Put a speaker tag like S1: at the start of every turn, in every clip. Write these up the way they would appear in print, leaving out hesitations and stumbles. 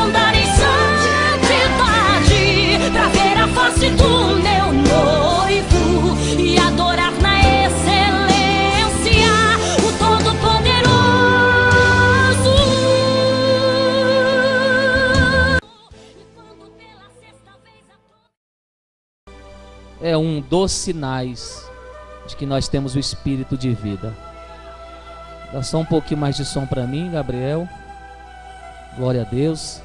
S1: andar em santidade, pra ver a face do meu noivo e adorar na excelência o Todo-Poderoso.
S2: É um dos sinais de que nós temos o espírito de vida. Dá só um pouquinho mais de som para mim, Gabriel. Glória a Deus.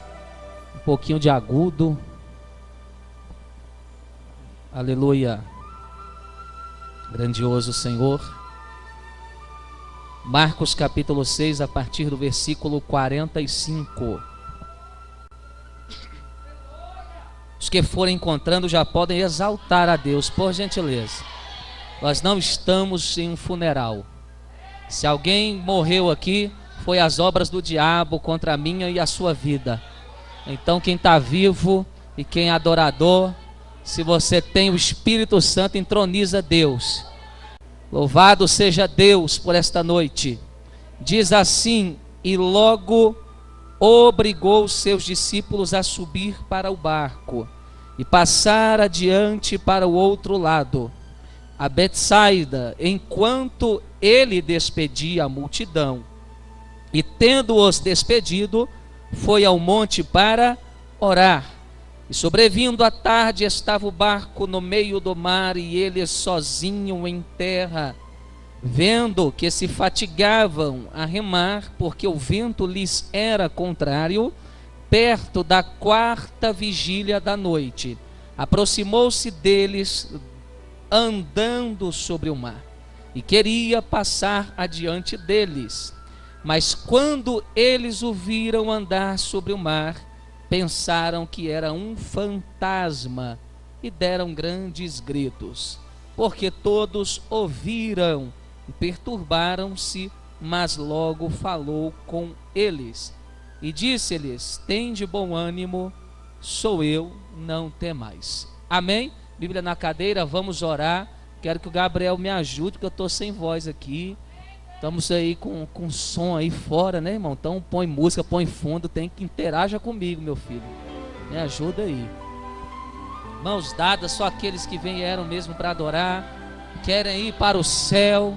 S2: Um pouquinho de agudo. Aleluia. Grandioso Senhor. Marcos capítulo 6, a partir do versículo 45. Os que forem encontrando já podem exaltar a Deus, por gentileza. Nós não estamos em um funeral. Se alguém morreu aqui, foi as obras do diabo contra a minha e a sua vida. Então quem está vivo e quem é adorador, se você tem o Espírito Santo, entroniza Deus. Louvado seja Deus por esta noite. Diz assim: e logo obrigou os seus discípulos a subir para o barco e passar adiante para o outro lado, a Betsaida, enquanto ele despedia a multidão. E tendo-os despedido, foi ao monte para orar. E sobrevindo a tarde, estava o barco no meio do mar, e eles sozinhos em terra, vendo que se fatigavam a remar, porque o vento lhes era contrário, perto da 4ª vigília da noite, aproximou-se deles andando sobre o mar, e queria passar adiante deles. Mas quando eles o viram andar sobre o mar, pensaram que era um fantasma, e deram grandes gritos, porque todos ouviram e perturbaram-se. Mas logo falou com eles e disse-lhes: tende bom ânimo, sou eu, não temais. Amém? Bíblia na cadeira, vamos orar. Quero que o Gabriel me ajude, porque eu estou sem voz aqui. Estamos aí com som aí fora, né, irmão? Então põe música, põe fundo, tem que interagir comigo, meu filho. Me ajuda aí. Mãos dadas, só aqueles que vieram mesmo para adorar, querem ir para o céu,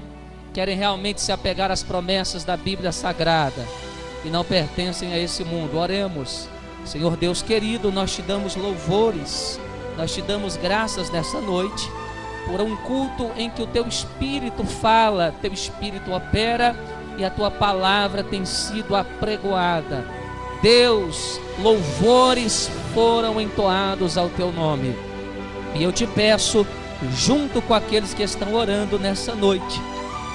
S2: querem realmente se apegar às promessas da Bíblia Sagrada e não pertencem a esse mundo. Oremos. Senhor Deus querido, nós te damos louvores, nós te damos graças nessa noite por um culto em que o teu Espírito fala, teu Espírito opera e a tua palavra tem sido apregoada. Deus, louvores foram entoados ao teu nome, e eu te peço, junto com aqueles que estão orando nessa noite,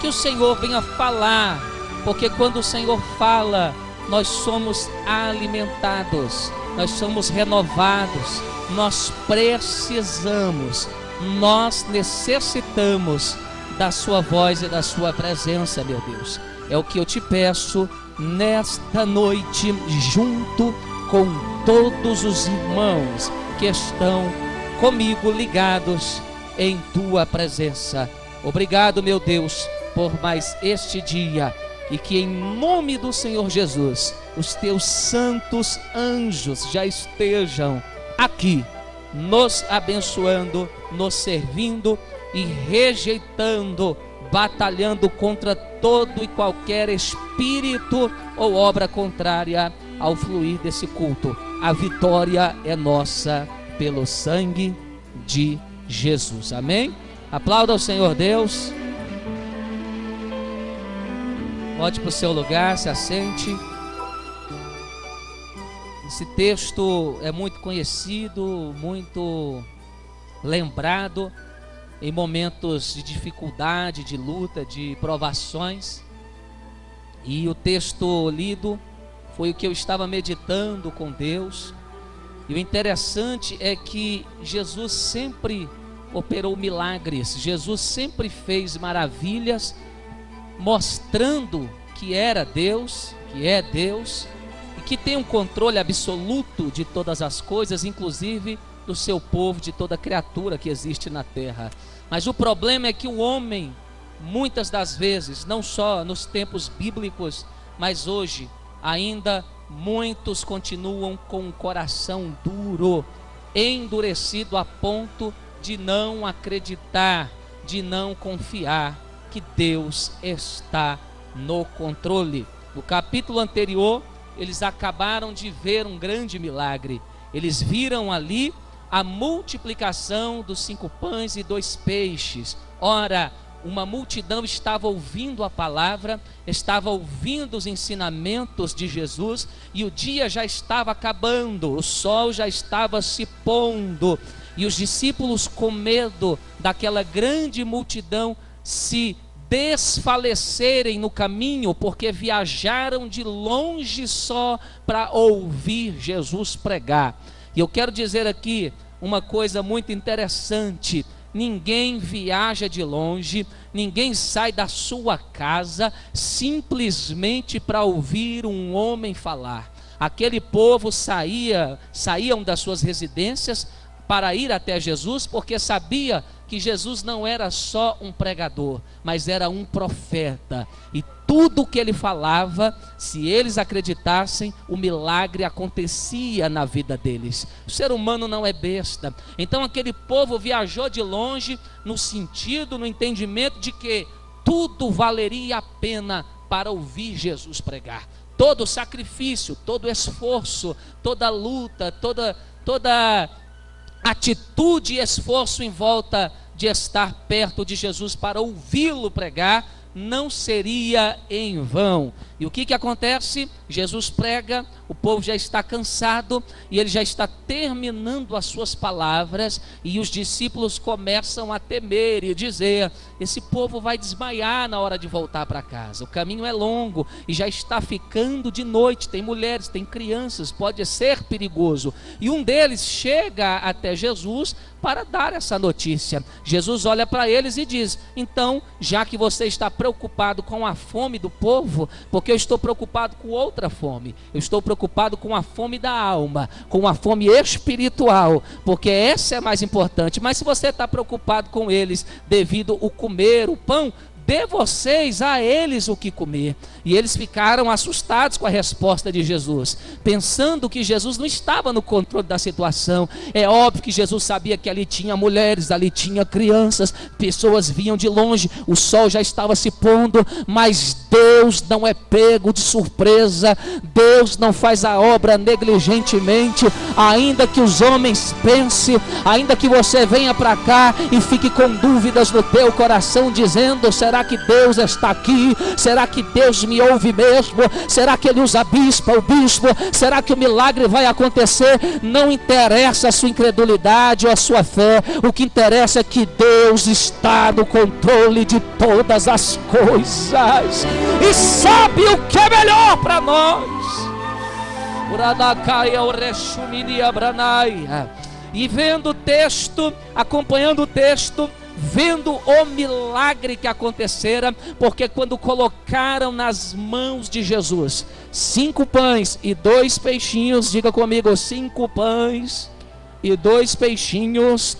S2: que o Senhor venha falar, porque quando o Senhor fala, nós somos alimentados, nós somos renovados, nós precisamos, nós necessitamos da sua voz e da sua presença, meu Deus. É o que eu te peço nesta noite, junto com todos os irmãos que estão comigo ligados em tua presença. Obrigado, meu Deus, por mais este dia, e que em nome do Senhor Jesus os teus santos anjos já estejam aqui, nos abençoando, nos servindo e rejeitando, batalhando contra todo e qualquer espírito ou obra contrária ao fluir desse culto. A vitória é nossa pelo sangue de Jesus. Amém? Aplauda ao Senhor Deus. Volte para o seu lugar, se assente. Esse texto é muito conhecido, muito lembrado em momentos de dificuldade, de luta, de provações. E o texto lido foi o que eu estava meditando com Deus. E o interessante é que Jesus sempre operou milagres, Jesus sempre fez maravilhas, mostrando que era Deus, que é Deus, e que tem um controle absoluto de todas as coisas, inclusive do seu povo, de toda criatura que existe na terra. Mas o problema é que o homem, muitas das vezes, não só nos tempos bíblicos, mas hoje, ainda muitos continuam com o coração duro, endurecido a ponto de não acreditar, de não confiar que Deus está no controle. No capítulo anterior, eles acabaram de ver um grande milagre. Eles viram ali a multiplicação dos 5 pães e 2 peixes. Ora, uma multidão estava ouvindo a palavra, estava ouvindo os ensinamentos de Jesus, e o dia já estava acabando, o sol já estava se pondo, e os discípulos, com medo daquela grande multidão se desfalecerem no caminho, porque viajaram de longe só para ouvir Jesus pregar. E eu quero dizer aqui uma coisa muito interessante: ninguém viaja de longe, ninguém sai da sua casa simplesmente para ouvir um homem falar. Aquele povo saíam das suas residências para ir até Jesus, porque sabia que Jesus não era só um pregador, mas era um profeta, e tudo o que ele falava, se eles acreditassem, o milagre acontecia na vida deles. O ser humano não é besta. Então aquele povo viajou de longe no sentido, no entendimento de que tudo valeria a pena para ouvir Jesus pregar. Todo sacrifício, todo esforço, toda luta, toda atitude e esforço em volta de estar perto de Jesus para ouvi-lo pregar não seria em vão. E o que acontece? Jesus prega, o povo já está cansado e ele já está terminando as suas palavras, e os discípulos começam a temer e dizer: esse povo vai desmaiar na hora de voltar para casa, o caminho é longo e já está ficando de noite, tem mulheres, tem crianças, pode ser perigoso. E um deles chega até Jesus para dar essa notícia. Jesus olha para eles e diz: então, já que você está preocupado com a fome do povo, porque eu estou preocupado com outra fome, eu estou preocupado com a fome da alma, com a fome espiritual, porque essa é mais importante. Mas se você está preocupado com eles devido ao comer o pão, dê vocês a eles o que comer. E eles ficaram assustados com a resposta de Jesus, pensando que Jesus não estava no controle da situação. É óbvio que Jesus sabia que ali tinha mulheres, ali tinha crianças, pessoas vinham de longe, o sol já estava se pondo, mas Deus não é pego de surpresa, Deus não faz a obra negligentemente. Ainda que os homens pensem, ainda que você venha para cá e fique com dúvidas no teu coração, dizendo: será que Deus está aqui? Será que Deus me ouve mesmo? Será que Ele usa bispo, o bispo? Será que o milagre vai acontecer? Não interessa a sua incredulidade ou a sua fé, o que interessa é que Deus está no controle de todas as coisas e sabe o que é melhor para nós. E vendo o texto, acompanhando o texto, vendo o milagre que acontecera, porque quando colocaram nas mãos de Jesus 5 pães e 2 peixinhos, diga comigo, 5 pães e 2 peixinhos,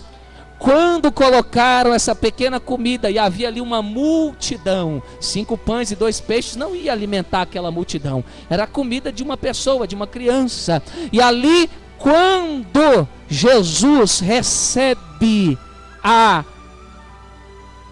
S2: quando colocaram essa pequena comida, e havia ali uma multidão, 5 pães e 2 peixes não ia alimentar aquela multidão, era a comida de uma pessoa, de uma criança. E ali, quando Jesus recebe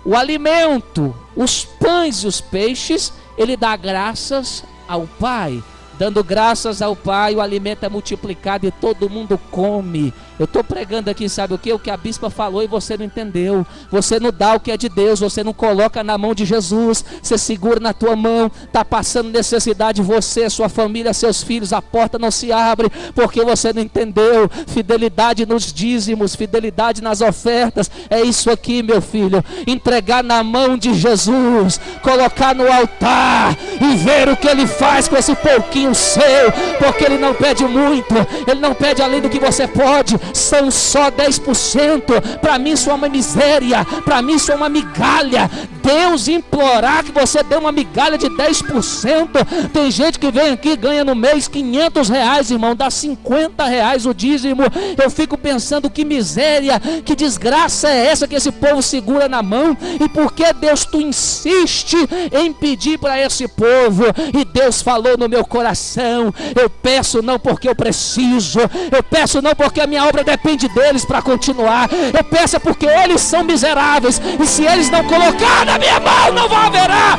S2: o alimento, os pães e os peixes, ele dá graças ao Pai. Dando graças ao Pai, o alimento é multiplicado e todo mundo come. Eu estou pregando aqui, sabe o que? O que a bispa falou e você não entendeu. Você não dá o que é de Deus, você não coloca na mão de Jesus, você segura na tua mão, está passando necessidade, você, sua família, seus filhos, a porta não se abre, porque você não entendeu. Fidelidade nos dízimos, fidelidade nas ofertas, é isso aqui, meu filho. Entregar na mão de Jesus, colocar no altar e ver o que Ele faz com esse pouquinho seu, porque Ele não pede muito, Ele não pede além do que você pode. São só 10%, para mim isso é uma miséria, para mim isso é uma migalha. Deus implorar que você dê uma migalha de 10%. Tem gente que vem aqui e ganha no mês R$500, irmão, dá R$50 o dízimo. Eu fico pensando que miséria, que desgraça é essa que esse povo segura na mão. E por que, Deus, tu insiste em pedir para esse povo? E Deus falou no meu coração: eu peço não porque eu preciso, eu peço não porque a minha obra depende deles para continuar, eu peço é porque eles são miseráveis, e se eles não colocar na minha mão, não vai haverá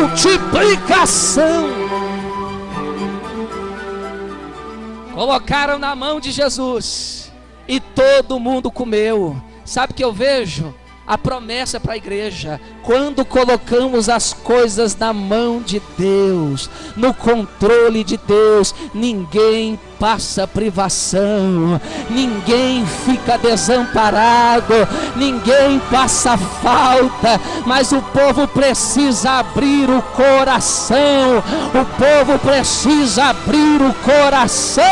S2: multiplicação. Colocaram na mão de Jesus e todo mundo comeu. Sabe o que eu vejo? A promessa para a igreja: quando colocamos as coisas na mão de Deus, no controle de Deus, ninguém passa privação, ninguém fica desamparado, ninguém passa falta, mas o povo precisa abrir o coração, o povo precisa abrir o coração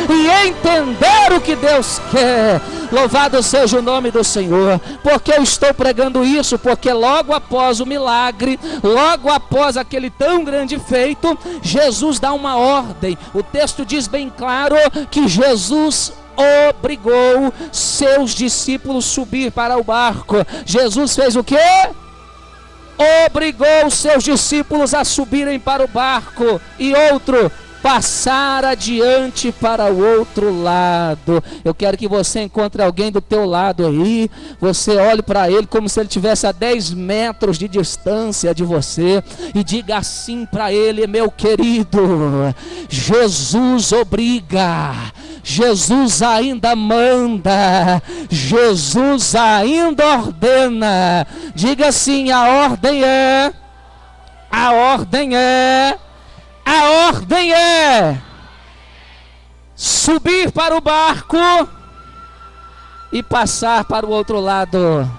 S2: e entender o que Deus quer. Louvado seja o nome do Senhor. Porque eu estou pregando isso? Porque logo após o milagre, logo após aquele tão grande feito, Jesus dá uma ordem. O texto diz bem claro que Jesus obrigou seus discípulos a subir para o barco. Jesus fez o quê? Obrigou seus discípulos a subirem para o barco. E outro, passar adiante para o outro lado. Eu quero que você encontre alguém do teu lado aí, você olhe para ele como se ele estivesse a 10 metros de distância de você e diga assim para ele: meu querido, Jesus obriga, Jesus ainda manda, Jesus ainda ordena. Diga assim: a ordem é subir para o barco e passar para o outro lado.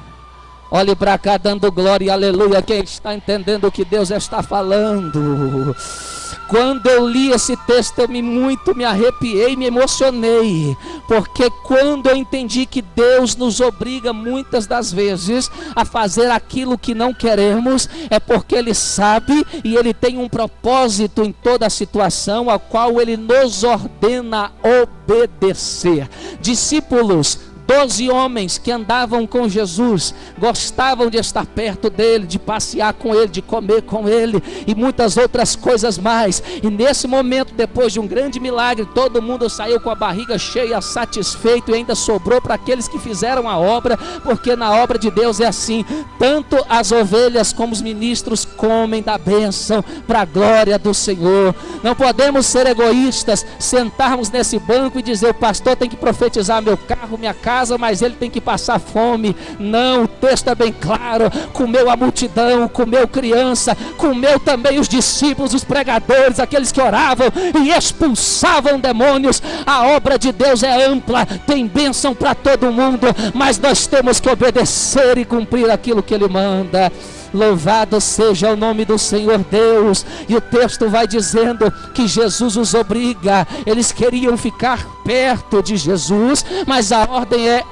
S2: Olhe para cá dando glória e aleluia quem está entendendo o que Deus está falando. Quando eu li esse texto eu me arrepiei, me emocionei, porque quando eu entendi que Deus nos obriga muitas das vezes a fazer aquilo que não queremos, é porque Ele sabe e Ele tem um propósito em toda a situação, ao qual Ele nos ordena obedecer. Discípulos, 12 homens que andavam com Jesus, gostavam de estar perto dele, de passear com ele, de comer com ele e muitas outras coisas mais. E nesse momento, depois de um grande milagre, todo mundo saiu com a barriga cheia, satisfeito, e ainda sobrou para aqueles que fizeram a obra, porque na obra de Deus é assim: tanto as ovelhas como os ministros comem da bênção para a glória do Senhor. Não podemos ser egoístas, sentarmos nesse banco e dizer: o pastor tem que profetizar meu carro, minha casa, mas ele tem que passar fome. Não, o texto é bem claro: comeu a multidão, comeu criança, comeu também os discípulos, os pregadores, aqueles que oravam e expulsavam demônios. A obra de Deus é ampla, tem bênção para todo mundo, mas nós temos que obedecer e cumprir aquilo que Ele manda. Louvado seja o nome do Senhor Deus. E o texto vai dizendo que Jesus os obriga. Eles queriam ficar perto de Jesus, mas a ordem é: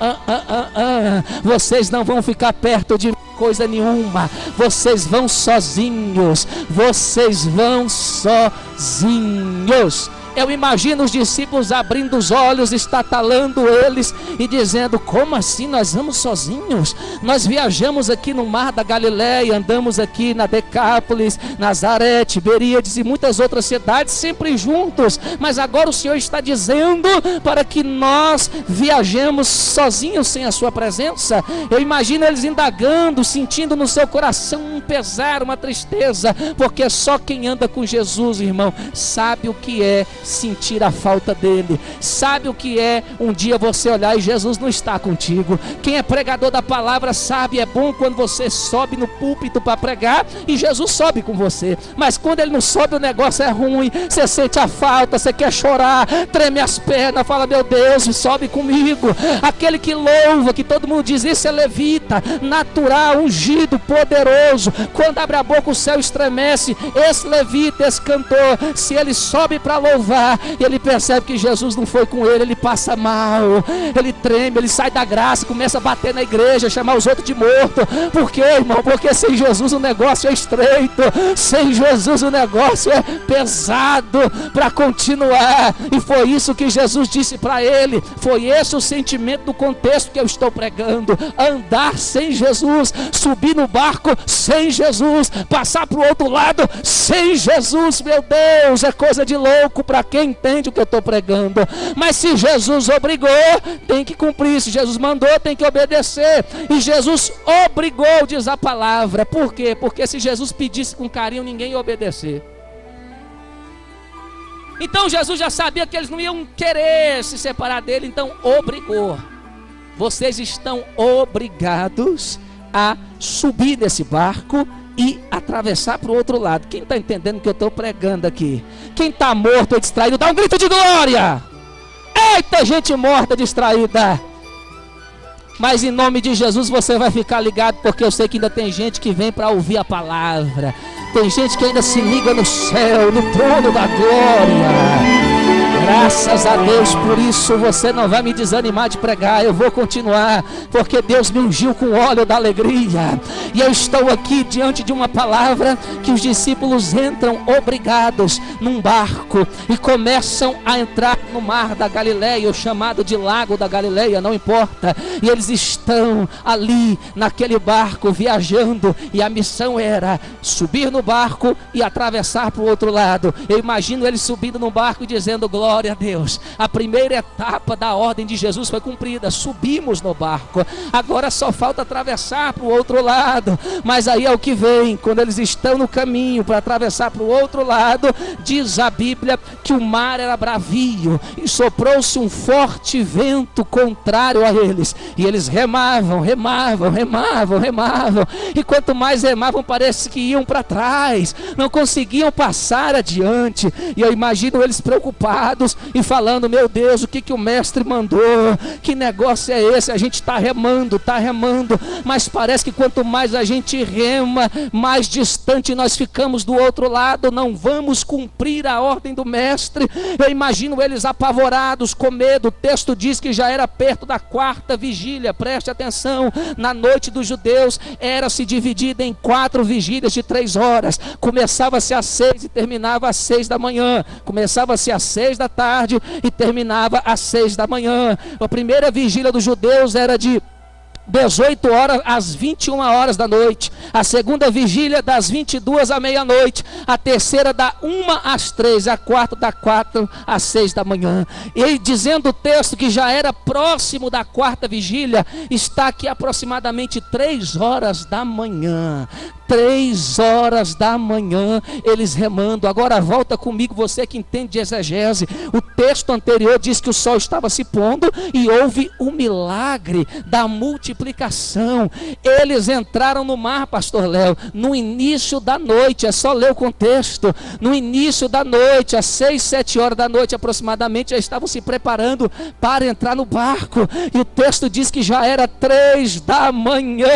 S2: vocês não vão ficar perto de coisa nenhuma, vocês vão sozinhos, vocês vão sozinhos. Eu imagino os discípulos abrindo os olhos, estatalando eles e dizendo: como assim nós vamos sozinhos? Nós viajamos aqui no mar da Galileia, andamos aqui na Decápolis, Nazaré, Tiberíades e muitas outras cidades, sempre juntos, mas agora o Senhor está dizendo para que nós viajemos sozinhos sem a sua presença? Eu imagino eles indagando, sentindo no seu coração um pesar, uma tristeza, porque só quem anda com Jesus, irmão, sabe o que é sentir a falta dele, sabe o que é um dia você olhar e Jesus não está contigo. Quem é pregador da palavra sabe, é bom quando você sobe no púlpito para pregar e Jesus sobe com você, mas quando ele não sobe o negócio é ruim, você sente a falta, você quer chorar, treme as pernas, fala: meu Deus, sobe comigo. Aquele que louva, que todo mundo diz: isso é levita, natural, ungido, poderoso, quando abre a boca o céu estremece. Esse levita, esse cantor, se ele sobe para louvar, levar. E ele percebe que Jesus não foi com ele, ele passa mal, ele treme, ele sai da graça, começa a bater na igreja, chamar os outros de morto. Por quê, irmão? Porque sem Jesus o negócio é estreito, sem Jesus o negócio é pesado para continuar. E foi isso que Jesus disse para ele, foi esse o sentimento do contexto que eu estou pregando: andar sem Jesus, subir no barco sem Jesus, passar para o outro lado sem Jesus. Meu Deus, é coisa de louco para quem entende o que eu estou pregando. Mas se Jesus obrigou, tem que cumprir. Se Jesus mandou, tem que obedecer. E Jesus obrigou, diz a palavra. Por quê? Porque se Jesus pedisse com carinho, ninguém ia obedecer. Então Jesus já sabia que eles não iam querer se separar dele, então obrigou. Vocês estão obrigados a subir nesse barco e atravessar para o outro lado. Quem está entendendo o que eu estou pregando aqui? Quem está morto ou distraído, dá um grito de glória. Eita, gente morta, distraída. Mas em nome de Jesus você vai ficar ligado, porque eu sei que ainda tem gente que vem para ouvir a palavra. Tem gente que ainda se liga no céu, no trono da glória. Graças a Deus por isso. Você não vai me desanimar de pregar. Eu vou continuar, porque Deus me ungiu com óleo da alegria. E eu estou aqui diante de uma palavra que os discípulos entram obrigados num barco e começam a entrar no mar da Galileia, o chamado de Lago da Galileia, não importa. E eles estão ali naquele barco viajando, e a missão era subir no barco e atravessar para o outro lado. Eu imagino eles subindo no barco e dizendo: glória a Deus, a primeira etapa da ordem de Jesus foi cumprida, subimos no barco, agora só falta atravessar para o outro lado. Mas aí é o que vem, quando eles estão no caminho para atravessar para o outro lado, diz a Bíblia que o mar era bravio e soprou-se um forte vento contrário a eles, e eles remavam, e quanto mais remavam, parece que iam para trás, não conseguiam passar adiante. E eu imagino eles preocupados e falando: meu Deus, o que o mestre mandou? Que negócio é esse? A gente está remando, mas parece que quanto mais a gente rema, mais distante nós ficamos do outro lado, não vamos cumprir a ordem do mestre. Eu imagino eles apavorados, com medo. O texto diz que já era perto da quarta vigília. Preste atenção, na noite dos judeus era-se dividida em 4 vigílias de 3 horas. Começava-se às 6 e terminava às 6 da manhã. Começava-se às 6 da tarde e terminava às 6 da manhã. A primeira vigília dos judeus era de 18 horas às 21 horas da noite. A segunda vigília das 22 à meia-noite. A terceira da 1 às 3. A quarta da 4 às 6 da manhã. E dizendo o texto que já era próximo da quarta vigília, está aqui aproximadamente 3 horas da manhã. 3 horas da manhã, eles remando. Agora volta comigo, você que entende de exegese. O texto anterior diz que o sol estava se pondo e houve o milagre da multiplicação. Eles entraram no mar, pastor Léo, no início da noite. É só ler o contexto. No início da noite, às 6, 7 horas da noite aproximadamente, já estavam se preparando para entrar no barco. E o texto diz que já era 3 da manhã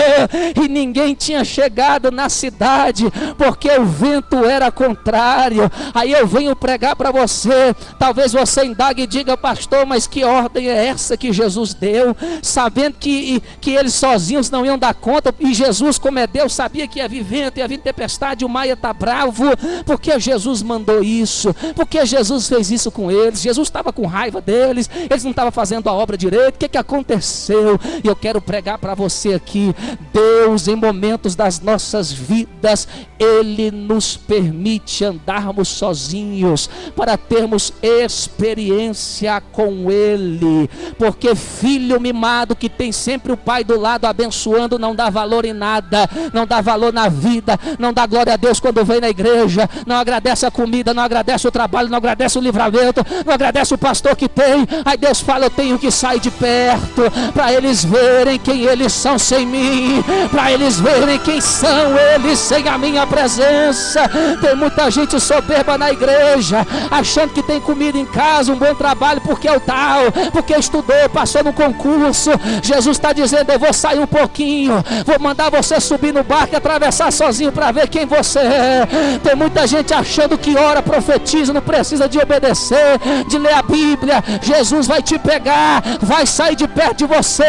S2: e ninguém tinha chegado na cidade, porque o vento era contrário. Aí eu venho pregar para você. Talvez você indague e diga: pastor, mas que ordem é essa que Jesus deu, sabendo que eles sozinhos não iam dar conta? E Jesus, como é Deus, sabia que ia vir vento, ia vir tempestade, o mar ia estar bravo. Porque Jesus mandou isso? Porque Jesus fez isso com eles? Jesus estava com raiva deles? Eles não estavam fazendo a obra direito? O que aconteceu? E eu quero pregar para você aqui: Deus, em momentos das nossas vidas, Ele nos permite andarmos sozinhos para termos experiência com Ele. Porque filho mimado que tem sempre o pai do lado abençoando não dá valor em nada, não dá valor na vida, não dá glória a Deus quando vem na igreja, não agradece a comida, não agradece o trabalho, não agradece o livramento, não agradece o pastor que tem. Aí Deus fala: eu tenho que sair de perto para eles verem quem eles são sem mim, para eles verem quem são ele sem a minha presença. Tem muita gente soberba na igreja, achando que tem comida em casa, um bom trabalho porque é o tal, porque estudou, passou no concurso. Jesus está dizendo: eu vou sair um pouquinho, vou mandar você subir no barco e atravessar sozinho para ver quem você é. Tem muita gente achando que ora, profetiza, não precisa de obedecer, de ler a Bíblia. Jesus vai te pegar, vai sair de perto de você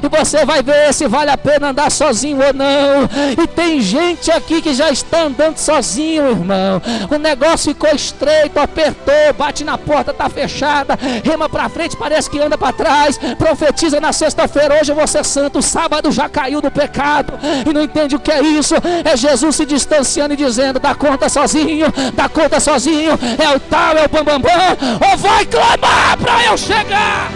S2: e você vai ver se vale a pena andar sozinho ou não. E tem gente aqui que já está andando sozinho, irmão. O negócio ficou estreito, apertou, bate na porta, está fechada, rema para frente, parece que anda para trás, profetiza na sexta-feira: hoje eu vou ser santo, sábado já caiu no pecado e não entende o que é isso. É Jesus se distanciando e dizendo: dá conta sozinho, dá conta sozinho, é o tal, é o bambambam, ou vai clamar para eu chegar.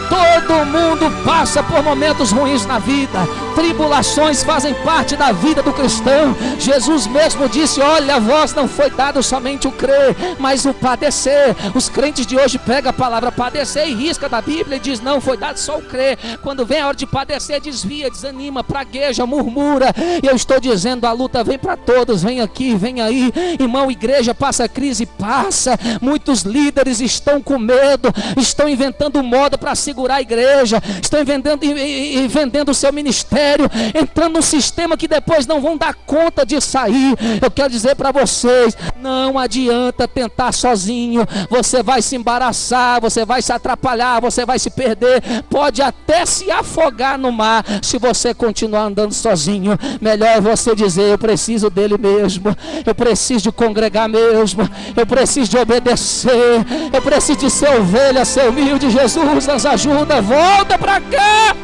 S2: Todo mundo passa por momentos ruins na vida. Tribulações fazem parte da vida do cristão. Jesus mesmo disse: olha, a vós não foi dado somente o crer, mas o padecer. Os crentes de hoje pegam a palavra padecer e risca da Bíblia e diz: não, foi dado só o crer. Quando vem a hora de padecer, desvia, desanima, pragueja, murmura. E eu estou dizendo: a luta vem para todos. Vem aqui, vem aí. Irmão, igreja passa crise, passa. Muitos líderes estão com medo, estão inventando moda para segurar a igreja, estão vendendo o seu ministério, entrando num sistema que depois não vão dar conta de sair. Eu quero dizer para vocês: não adianta tentar sozinho. Você vai se embaraçar, você vai se atrapalhar, você vai se perder, pode até se afogar no mar se você continuar andando sozinho. Melhor você dizer: eu preciso dele mesmo, eu preciso de congregar mesmo, eu preciso de obedecer, eu preciso de ser ovelha, ser humilde. Jesus nos ajuda, volta para cá.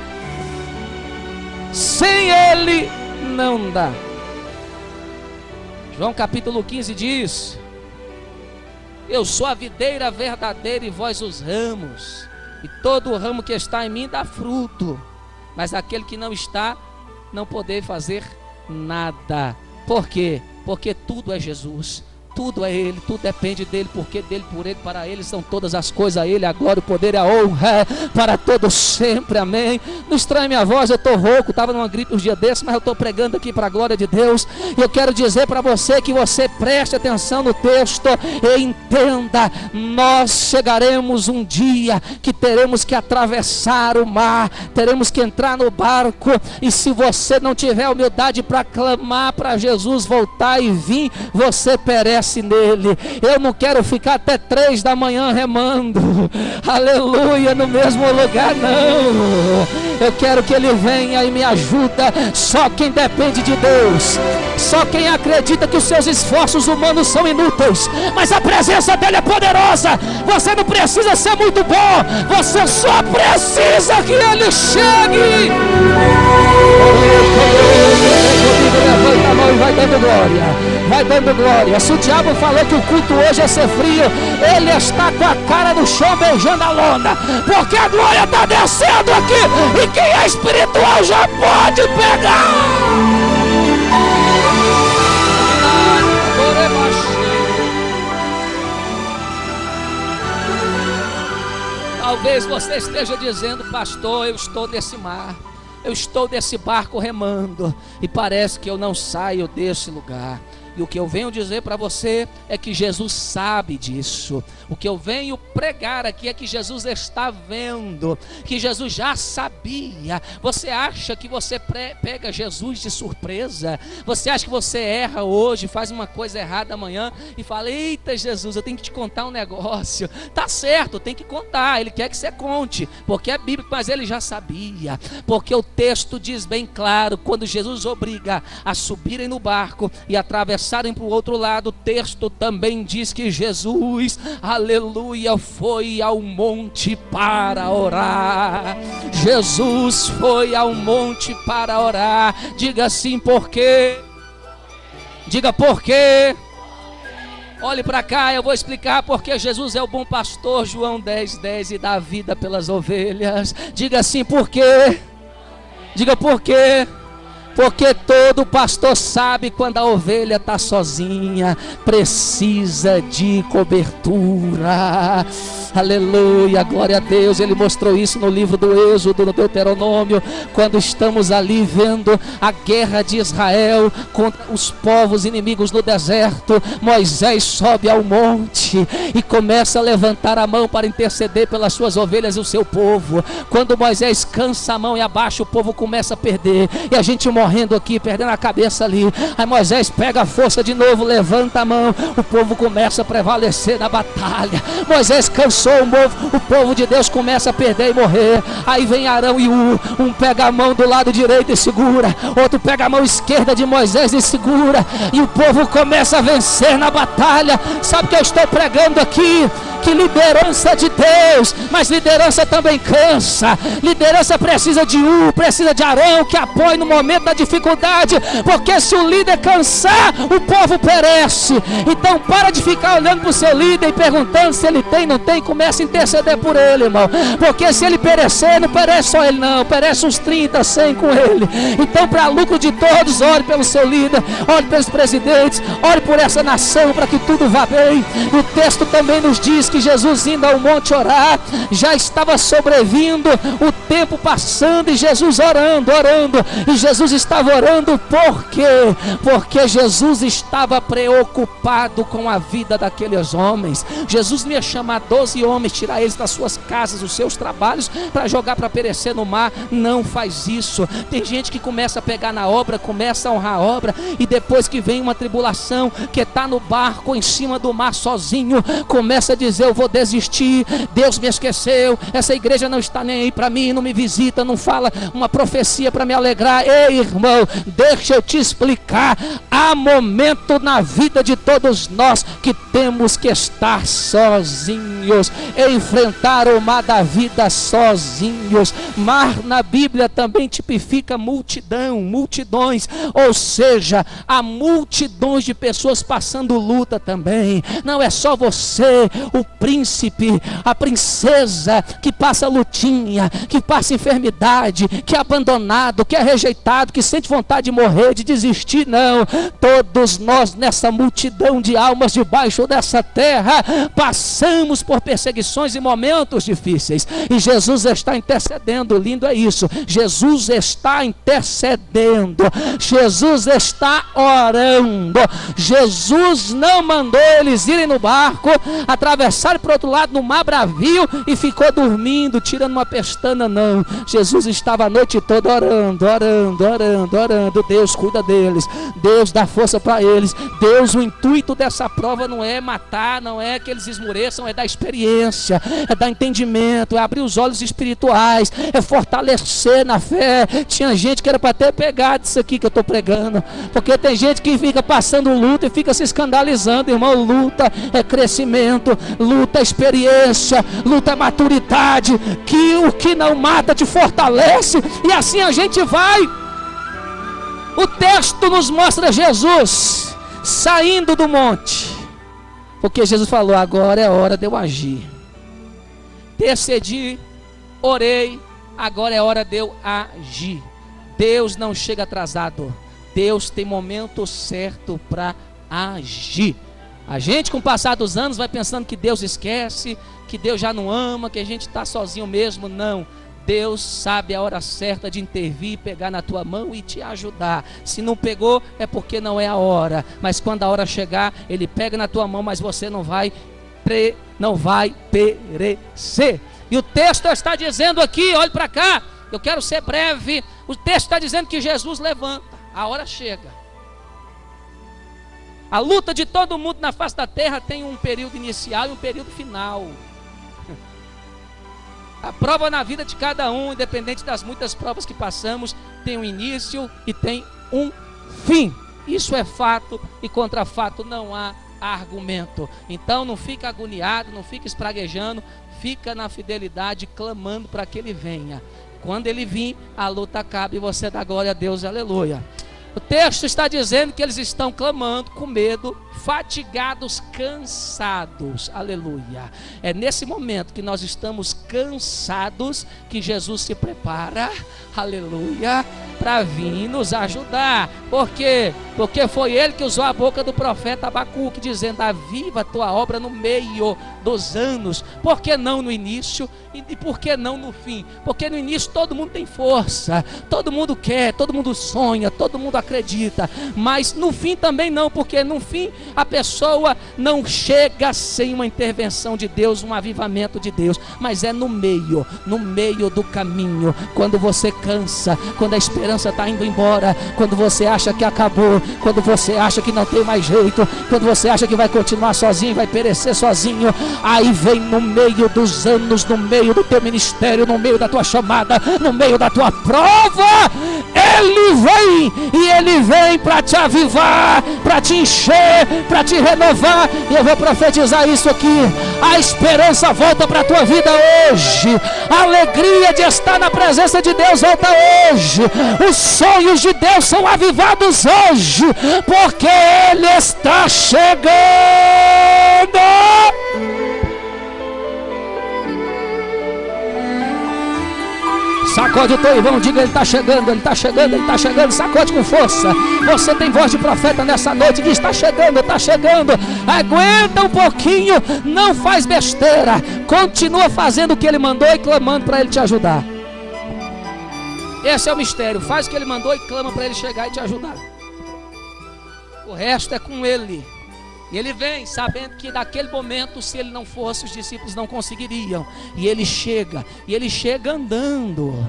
S2: Sem ele não dá. João capítulo 15 diz: eu sou a videira verdadeira e vós os ramos, e todo ramo que está em mim dá fruto, mas aquele que não está, não poder fazer nada. Por quê? Porque tudo é Jesus, tudo é Ele, tudo depende dEle, porque dEle, por Ele, para Ele são todas as coisas. A Ele a glória, o poder e a honra para todos sempre, amém. Não estranhe minha voz, eu estou rouco, estava numa gripe uns dias desses, mas eu estou pregando aqui para a glória de Deus. E eu quero dizer para você que você preste atenção no texto e entenda: nós chegaremos um dia que teremos que atravessar o mar, teremos que entrar no barco, e se você não tiver humildade para clamar para Jesus voltar e vir, você perece nele. Eu não quero ficar até 3 da manhã remando, aleluia, no mesmo lugar, não. Eu quero que ele venha e me ajuda. Só quem depende de Deus, só quem acredita que os seus esforços humanos são inúteis, mas a presença dele é poderosa. Você não precisa ser muito bom, você só precisa que ele chegue. Levanta a mão e vai dando glória, vai dando glória. Se o diabo falou que o culto hoje é ser frio, ele está com a cara no chão beijando a lona, porque a glória está descendo aqui, e quem é espiritual já pode pegar. Talvez você esteja dizendo: pastor, eu estou nesse mar, eu estou nesse barco remando, e parece que eu não saio desse lugar. E o que eu venho dizer para você é que Jesus sabe disso. O que eu venho pregar aqui é que Jesus está vendo, que Jesus já sabia. Você acha que você pega Jesus de surpresa? Você acha que você erra hoje, faz uma coisa errada amanhã e fala: eita Jesus, eu tenho que te contar um negócio. Tá certo, tem que contar, ele quer que você conte, porque é bíblico, mas ele já sabia. Porque o texto diz bem claro, quando Jesus obriga a subirem no barco e atravessarem para o outro lado, o texto também diz que Jesus, aleluia, foi ao monte para orar. Jesus foi ao monte para orar. Diga assim: por quê? Diga: por quê? Olhe para cá, eu vou explicar porque Jesus é o bom pastor, João 10:10, e dá vida pelas ovelhas. Diga assim: por quê? Diga: por quê? Porque todo pastor sabe quando a ovelha está sozinha, precisa de cobertura. Aleluia, glória a Deus. Ele mostrou isso no livro do Êxodo, no Deuteronômio, quando estamos ali vendo a guerra de Israel contra os povos inimigos no deserto. Moisés sobe ao monte e começa a levantar a mão para interceder pelas suas ovelhas e o seu povo. Quando Moisés cansa a mão e abaixa, o povo começa a perder, e a gente morrendo aqui, perdendo a cabeça ali. Aí Moisés pega a força de novo, levanta a mão, o povo começa a prevalecer na batalha. Moisés cansou o povo de Deus começa a perder e morrer. Aí vem Arão e um pega a mão do lado direito e segura, outro pega a mão esquerda de Moisés e segura, e o povo começa a vencer na batalha. Sabe o que eu estou pregando aqui? Que liderança de Deus, mas liderança também cansa. Liderança precisa de precisa de Arão que apoie no momento da dificuldade, porque se o líder cansar, o povo perece. Então para de ficar olhando para o seu líder e perguntando se ele tem, não tem. Começa a interceder por ele, irmão, porque se ele perecer, não perece só ele não, perece uns 30, 100 com ele. Então, para lucro de todos, ore pelo seu líder, ore pelos presidentes, ore por essa nação, para que tudo vá bem. O texto também nos diz que Jesus, indo ao monte orar, já estava sobrevindo o tempo passando, e Jesus orando, e Jesus estava orando por quê? Porque Jesus estava preocupado com a vida daqueles homens. Jesus não ia chamar 12 homens, tirar eles das suas casas, os seus trabalhos, para jogar para perecer no mar. Não faz isso. Tem gente que começa a pegar na obra, começa a honrar a obra, e depois que vem uma tribulação, que está no barco em cima do mar sozinho, começa a dizer: eu vou desistir, Deus me esqueceu, essa igreja não está nem aí para mim, não me visita, não fala uma profecia para me alegrar. Ei, irmão, deixa eu te explicar. Há momento na vida de todos nós que temos que estar sozinhos, enfrentar o mar da vida sozinhos. Mar na Bíblia também tipifica multidão, multidões, ou seja, há multidões de pessoas passando luta também. Não é só você, o príncipe, a princesa, que passa lutinha, que passa enfermidade, que é abandonado, que é rejeitado, que sente vontade de morrer, de desistir. Não, todos nós nessa multidão de almas debaixo dessa terra passamos por perseguições e momentos difíceis, e Jesus está intercedendo. Lindo é isso, Jesus está intercedendo, Jesus está orando. Jesus não mandou eles irem no barco, atravessarem para o outro lado no mar bravio e ficou dormindo, tirando uma pestana, não. Jesus estava a noite toda orando. Deus cuida deles, Deus dá força para eles. Deus, o intuito dessa prova não é matar, não é que eles esmoreçam, é dar experiência, é dar entendimento, é abrir os olhos espirituais, é fortalecer na fé. Tinha gente que era para ter pegado isso aqui que eu estou pregando, porque tem gente que fica passando luta e fica se escandalizando. Irmão, luta é crescimento, luta é experiência, luta é maturidade, que o que não mata te fortalece, e assim a gente vai. O texto nos mostra Jesus saindo do monte, porque Jesus falou: agora é hora de eu agir. Intercedi, orei, agora é hora de eu agir. Deus não chega atrasado, Deus tem momento certo para agir. A gente, com o passar dos anos, vai pensando que Deus esquece, que Deus já não ama, que a gente está sozinho mesmo. Não, Deus sabe a hora certa de intervir, pegar na tua mão e te ajudar. Se não pegou, é porque não é a hora, mas quando a hora chegar, Ele pega na tua mão, mas você não vai perecer. E o texto está dizendo aqui, olhe para cá, eu quero ser breve. O texto está dizendo que Jesus levanta, a hora chega. A luta de todo mundo na face da terra tem um período inicial e um período final. A prova na vida de cada um, independente das muitas provas que passamos, tem um início e tem um fim. Isso é fato, e contra fato não há argumento. Então não fica agoniado, não fica espraguejando, fica na fidelidade, clamando para que Ele venha. Quando Ele vir, a luta acaba e você dá glória a Deus, aleluia. O texto está dizendo que eles estão clamando com medo, fatigados, cansados, aleluia. É nesse momento que nós estamos cansados que Jesus se prepara, aleluia, para vir nos ajudar. Por quê? Porque foi ele que usou a boca do profeta Abacuque, dizendo: aviva a tua obra no meio dos anos. Por que não no início? E por que não no fim? Porque no início todo mundo tem força, todo mundo quer, todo mundo sonha, todo mundo acredita. Mas no fim também não, porque no fim a pessoa não chega sem uma intervenção de Deus, um avivamento de Deus. Mas é no meio do caminho, quando você cansa, quando a esperança está indo embora, quando você acha que acabou, quando você acha que não tem mais jeito, quando você acha que vai continuar sozinho, vai perecer sozinho, aí vem no meio dos anos, no meio do teu ministério, no meio da tua chamada, no meio da tua prova, ele vem, e ele vem para te avivar, para te encher, para te renovar. E eu vou profetizar isso aqui: a esperança volta para a tua vida hoje, a alegria de estar na presença de Deus volta hoje, os sonhos de Deus são avivados hoje, porque ele está chegando. Sacode o teu irmão, diga: ele está chegando, ele está chegando, ele está chegando. Sacode com força. Você tem voz de profeta nessa noite, diz: está chegando, está chegando. Aguenta um pouquinho, não faz besteira, continua fazendo o que ele mandou e clamando para ele te ajudar. Esse é o mistério: faz o que ele mandou e clama para ele chegar e te ajudar. O resto é com ele. E ele vem sabendo que naquele momento, se ele não fosse, os discípulos não conseguiriam. E ele chega andando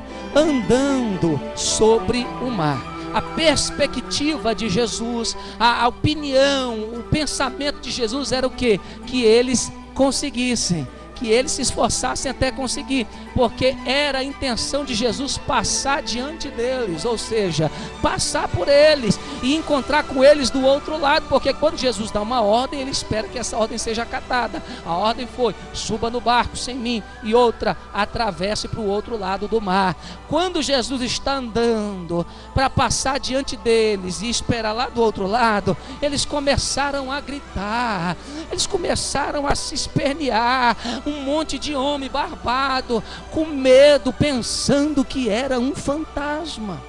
S2: sobre o mar. A perspectiva de Jesus, a opinião, o pensamento de Jesus era o quê? Que eles conseguissem, que eles se esforçassem até conseguir, porque era a intenção de Jesus passar diante deles, ou seja, passar por eles e encontrar com eles do outro lado, porque quando Jesus dá uma ordem, ele espera que essa ordem seja acatada. A ordem foi: suba no barco sem mim, e outra: atravesse para o outro lado do mar. Quando Jesus está andando para passar diante deles e esperar lá do outro lado, eles começaram a gritar, eles começaram a se espernear, um monte de homem barbado, com medo, pensando que era um fantasma.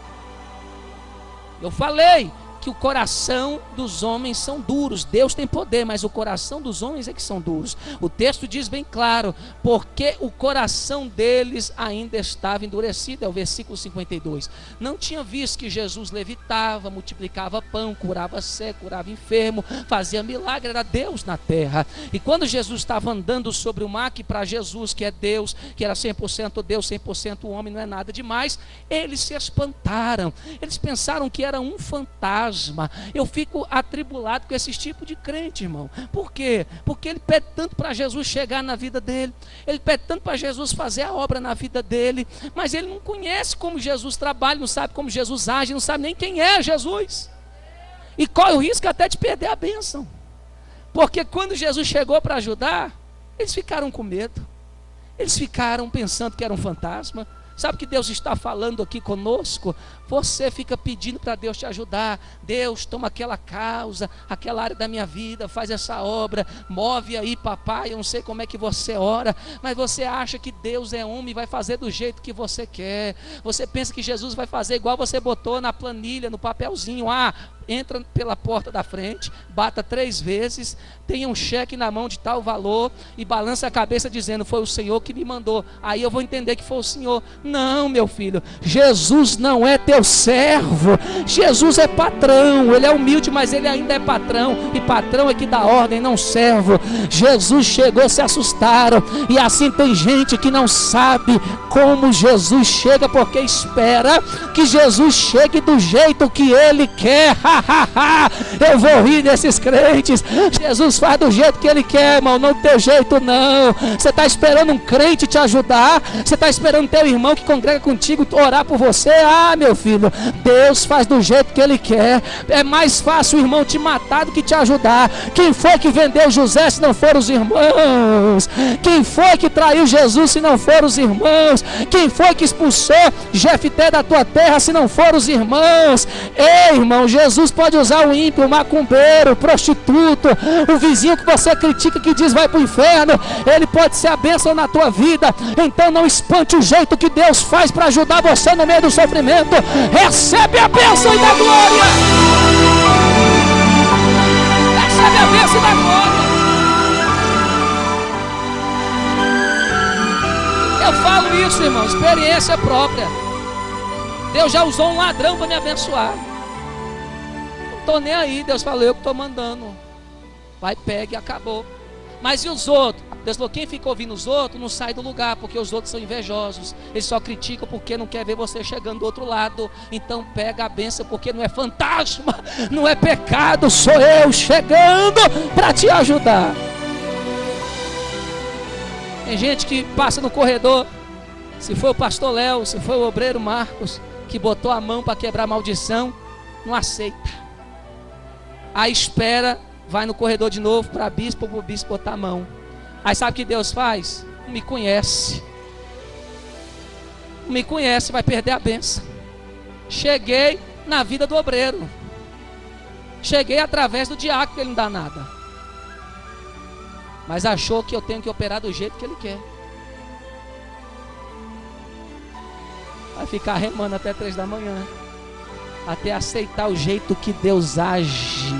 S2: Eu falei que o coração dos homens são duros. Deus tem poder, mas o coração dos homens é que são duros. O texto diz bem claro: porque o coração deles ainda estava endurecido. É o versículo 52. Não tinha visto que Jesus levitava, multiplicava pão, curava cego, curava enfermo, fazia milagre. Era Deus na terra. E quando Jesus estava andando sobre o mar, que para Jesus, que é Deus, que era 100% Deus, 100% homem, não é nada demais, eles se espantaram. Eles pensaram que era um fantasma. Eu fico atribulado com esse tipo de crente, irmão. Por quê? Porque ele pede tanto para Jesus chegar na vida dele, ele pede tanto para Jesus fazer a obra na vida dele, mas ele não conhece como Jesus trabalha, não sabe como Jesus age, não sabe nem quem é Jesus, e corre o risco até de perder a bênção, porque quando Jesus chegou para ajudar, eles ficaram com medo, eles ficaram pensando que era um fantasma. Sabe o que Deus está falando aqui conosco? Você fica pedindo para Deus te ajudar. Deus, toma aquela causa, aquela área da minha vida, faz essa obra, move aí, papai. Eu não sei como é que você ora, mas você acha que Deus é homem e vai fazer do jeito que você quer. Você pensa que Jesus vai fazer igual você botou na planilha, no papelzinho: entra pela porta da frente, bata 3 vezes, tenha um cheque na mão de tal valor e balança a cabeça dizendo: foi o Senhor que me mandou, aí eu vou entender que foi o Senhor. Não, meu filho, Jesus não é teu servo, Jesus é patrão. Ele é humilde, mas ele ainda é patrão, e patrão é que dá ordem, não servo. Jesus chegou, se assustaram, e assim tem gente que não sabe como Jesus chega, porque espera que Jesus chegue do jeito que ele quer. Eu vou rir desses crentes. Jesus faz do jeito que ele quer, irmão, não do teu jeito não. Você está esperando um crente te ajudar, você está esperando teu irmão que congrega contigo orar por você. Meu filho, Deus faz do jeito que ele quer. É mais fácil o irmão te matar do que te ajudar. Quem foi que vendeu José se não foram os irmãos? Quem foi que traiu Jesus se não foram os irmãos? Quem foi que expulsou Jefté da tua terra se não foram os irmãos? Ei, irmão, Jesus Jesus pode usar o ímpio, o macumbeiro, o prostituto, o vizinho que você critica, que diz vai para o inferno. Ele pode ser a bênção na tua vida. Então não espante o jeito que Deus faz para ajudar você no meio do sofrimento. Recebe a bênção e da glória. Recebe a bênção e da glória. Eu falo isso, irmão, experiência própria. Deus já usou um ladrão para me abençoar. Não estou nem aí. Deus falou, eu que estou mandando. Vai, pega e acabou. Mas e os outros? Deus falou, quem fica ouvindo os outros não sai do lugar, porque os outros são invejosos. Eles só criticam porque não quer ver você chegando do outro lado. Então pega a bênção, porque não é fantasma, não é pecado, sou eu chegando para te ajudar. Tem gente que passa no corredor, se foi o pastor Léo, se foi o obreiro Marcos, que botou a mão para quebrar a maldição, não aceita. Aí espera, vai no corredor de novo para o bispo botar a mão. Aí sabe o que Deus faz? Não me conhece. Não me conhece, vai perder a bênção. Cheguei na vida do obreiro. Cheguei através do diácono, que ele não dá nada. Mas achou que eu tenho que operar do jeito que ele quer. Vai ficar remando até 3 da manhã, até aceitar o jeito que Deus age.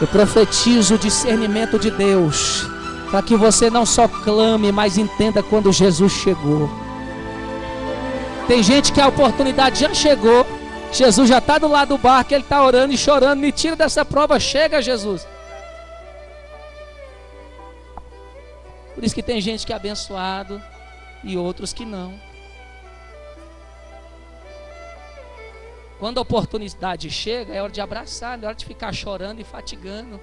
S2: Eu profetizo o discernimento de Deus, para que você não só clame, mas entenda quando Jesus chegou. Tem gente que a oportunidade já chegou, Jesus já está do lado do barco, ele está orando e chorando, me tira dessa prova, chega Jesus. Por isso que tem gente que é abençoado e outros que não. Quando a oportunidade chega, é hora de abraçar, não é hora de ficar chorando e fatigando,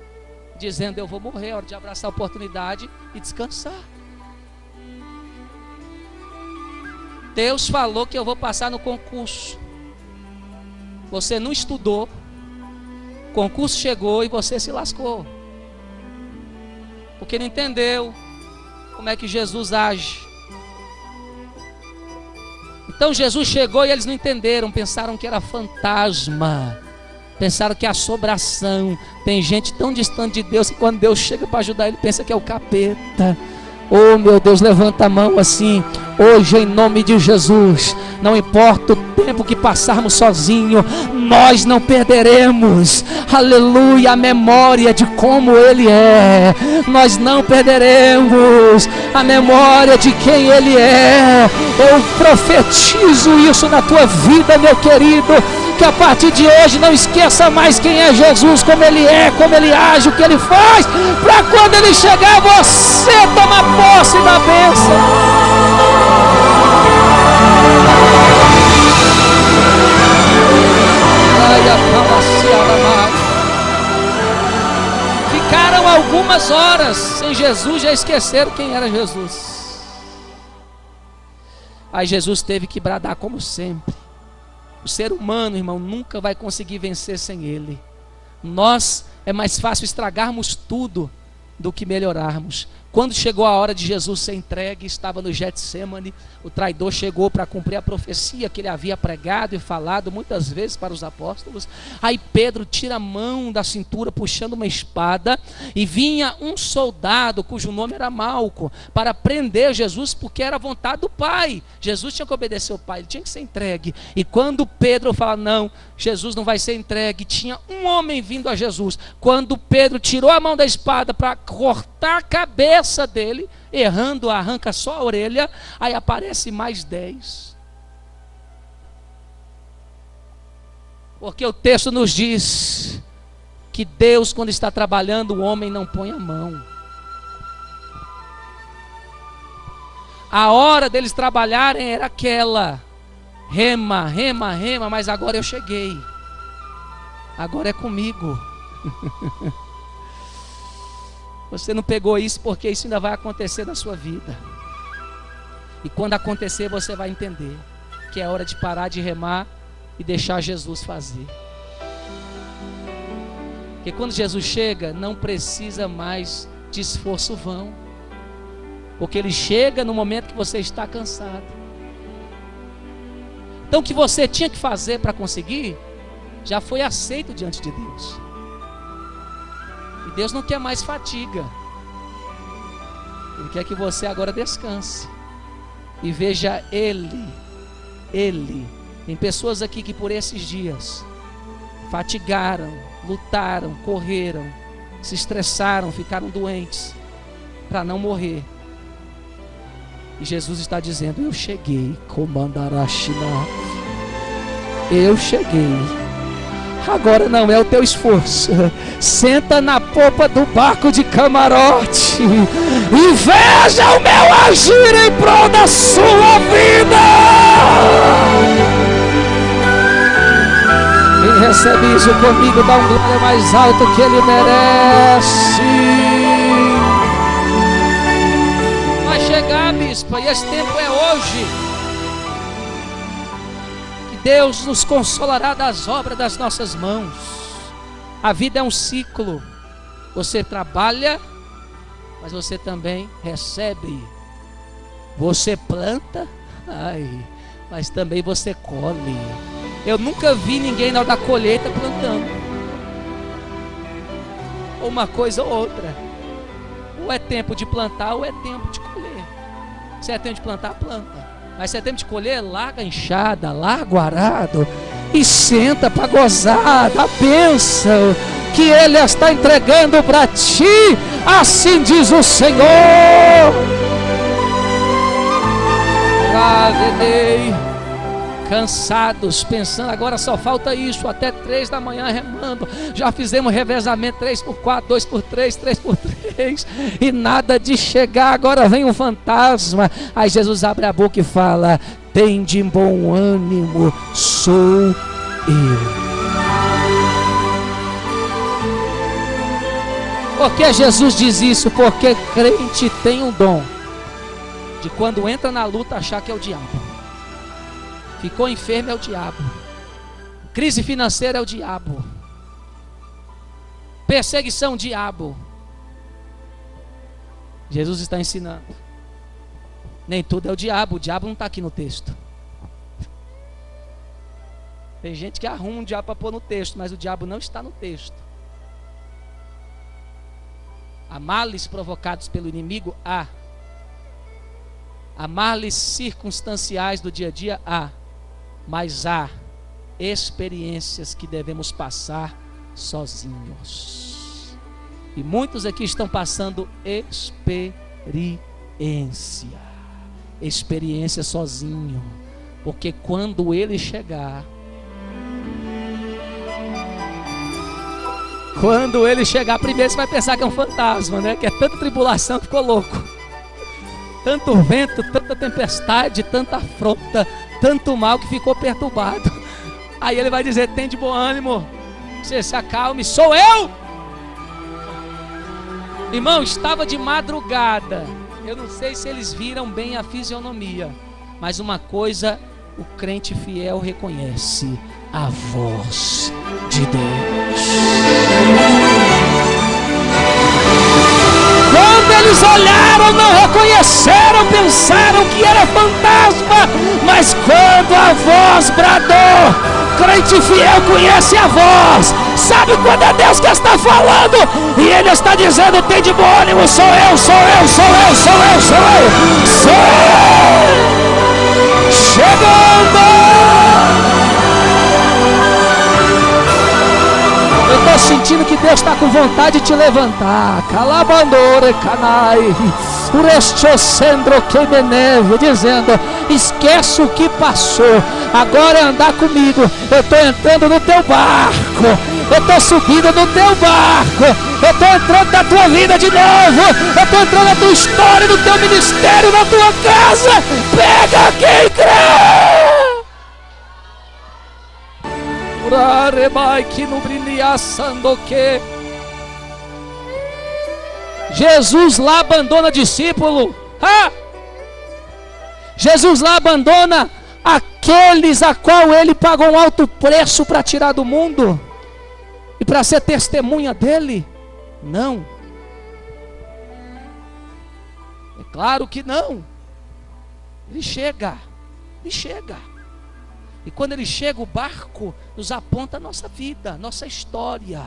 S2: dizendo eu vou morrer. É hora de abraçar a oportunidade e descansar. Deus falou que eu vou passar no concurso. Você não estudou, o concurso chegou e você se lascou, porque não entendeu como é que Jesus age. Então Jesus chegou e eles não entenderam, pensaram que era fantasma, pensaram que é assombração. Tem gente tão distante de Deus que quando Deus chega para ajudar ele pensa que é o capeta. Oh meu Deus, levanta a mão assim, hoje em nome de Jesus. Não importa o tempo que passarmos sozinho, nós não perderemos, aleluia, a memória de como Ele é. Nós não perderemos a memória de quem Ele é. Eu profetizo isso na tua vida, meu querido, que a partir de hoje não esqueça mais quem é Jesus, como Ele é, como Ele age, o que Ele faz, para quando Ele chegar você tomar posse da bênção. Ficaram algumas horas sem Jesus, já esqueceram quem era Jesus. Aí Jesus teve que bradar como sempre. O ser humano, irmão, nunca vai conseguir vencer sem Ele. Nós, é mais fácil estragarmos tudo do que melhorarmos. Quando chegou a hora de Jesus ser entregue, estava no Getsêmani, o traidor chegou para cumprir a profecia que ele havia pregado e falado muitas vezes para os apóstolos. Aí Pedro tira a mão da cintura puxando uma espada, e vinha um soldado cujo nome era Malco para prender Jesus, porque era a vontade do Pai. Jesus tinha que obedecer ao Pai, ele tinha que ser entregue. E quando Pedro fala não, Jesus não vai ser entregue, tinha um homem vindo a Jesus. Quando Pedro tirou a mão da espada para cortar a cabeça dele, errando, arranca só a orelha, aí aparece mais 10. Porque o texto nos diz que Deus, quando está trabalhando, o homem não põe a mão. A hora deles trabalharem era aquela: rema, rema, rema, mas agora eu cheguei, agora é comigo. Você não pegou isso porque isso ainda vai acontecer na sua vida. E quando acontecer você vai entender que é hora de parar de remar e deixar Jesus fazer. Porque quando Jesus chega, não precisa mais de esforço vão. Porque Ele chega no momento que você está cansado. Então o que você tinha que fazer para conseguir, já foi aceito diante de Deus. E Deus não quer mais fadiga. Ele quer que você agora descanse e veja Ele. Tem pessoas aqui que por esses dias fatigaram, lutaram, correram, se estressaram, ficaram doentes para não morrer. E Jesus está dizendo: eu cheguei, Komandarashina. Eu cheguei. Agora não é o teu esforço. Senta na popa do barco de camarote e veja o meu agir em prol da sua vida. Quem recebe isso comigo, dá um glória mais alto que ele merece. Vai chegar, bispa, e esse tempo é hoje. Deus nos consolará das obras das nossas mãos. A vida é um ciclo. Você trabalha, mas você também recebe. Você planta, mas também você colhe. Eu nunca vi ninguém na hora da colheita plantando. Ou uma coisa ou outra. Ou é tempo de plantar ou é tempo de colher. Se é tempo de plantar, planta. Mas se é tempo de colher, larga a enxada, larga o arado e senta para gozar da bênção que Ele está entregando para ti. Assim diz o Senhor. Cansados, pensando agora só falta isso, até 3 da manhã remando. Já fizemos revezamento 3x4, 2x3, 3x3 e nada de chegar. Agora vem um fantasma. Aí Jesus abre a boca e fala: tende bom ânimo, sou eu. Por que Jesus diz isso? Porque crente tem um dom de quando entra na luta achar que é o diabo. Ficou enfermo é o diabo. Crise financeira é o diabo. Perseguição, diabo. Jesus está ensinando. Nem tudo é o diabo não está aqui no texto. Tem gente que arruma um diabo para pôr no texto, mas o diabo não está no texto. Há males provocados pelo inimigo? Há. Há males circunstanciais do dia a dia? Há. Mas há experiências que devemos passar sozinhos. E muitos aqui estão passando experiência sozinho. Porque quando Ele chegar, primeiro você vai pensar que é um fantasma, né? Que é tanta tribulação que ficou louco. Tanto vento, tanta tempestade, tanta afronta, tanto mal que ficou perturbado. Aí Ele vai dizer: tem de bom ânimo, você se acalme, sou eu. Irmão, estava de madrugada. Eu não sei se eles viram bem a fisionomia, mas uma coisa o crente fiel reconhece: a voz de Deus. Quando eles olharam, não reconheceram, pensaram que era fantasma. Mas quando a voz bradou, crente fiel conhece a voz. Sabe quando é Deus que está falando? E Ele está dizendo: tem de bom ânimo, sou eu, sou eu, sou eu, sou eu, sou eu, sou eu. Chegando. Eu estou sentindo que Deus está com vontade de te levantar. Calabandore canai, urestocendro que de neve, dizendo: esquece o que passou, agora é andar comigo. Eu estou entrando no teu barco, eu estou subindo no teu barco, eu estou entrando na tua vida de novo, eu estou entrando na tua história, no teu ministério, na tua casa. Pega quem crê. Jesus lá abandona discípulo. Jesus lá abandona aqueles a qual Ele pagou um alto preço para tirar do mundo e para ser testemunha dele? Não. É claro que não. Ele chega. E quando ele chega, o barco nos aponta a nossa vida, nossa história,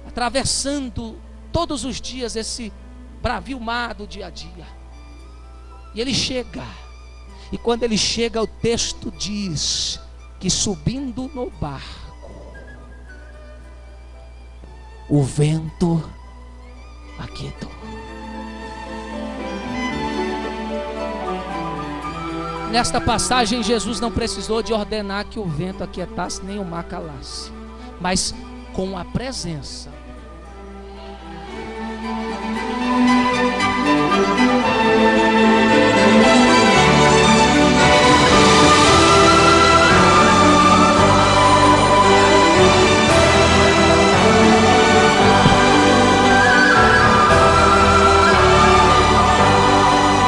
S2: atravessando todos os dias esse bravio mar do dia a dia. E ele chega, e quando ele chega, o texto diz que subindo no barco, o vento aquietou. Nesta passagem, Jesus não precisou de ordenar que o vento aquietasse nem o mar calasse, mas com a presença.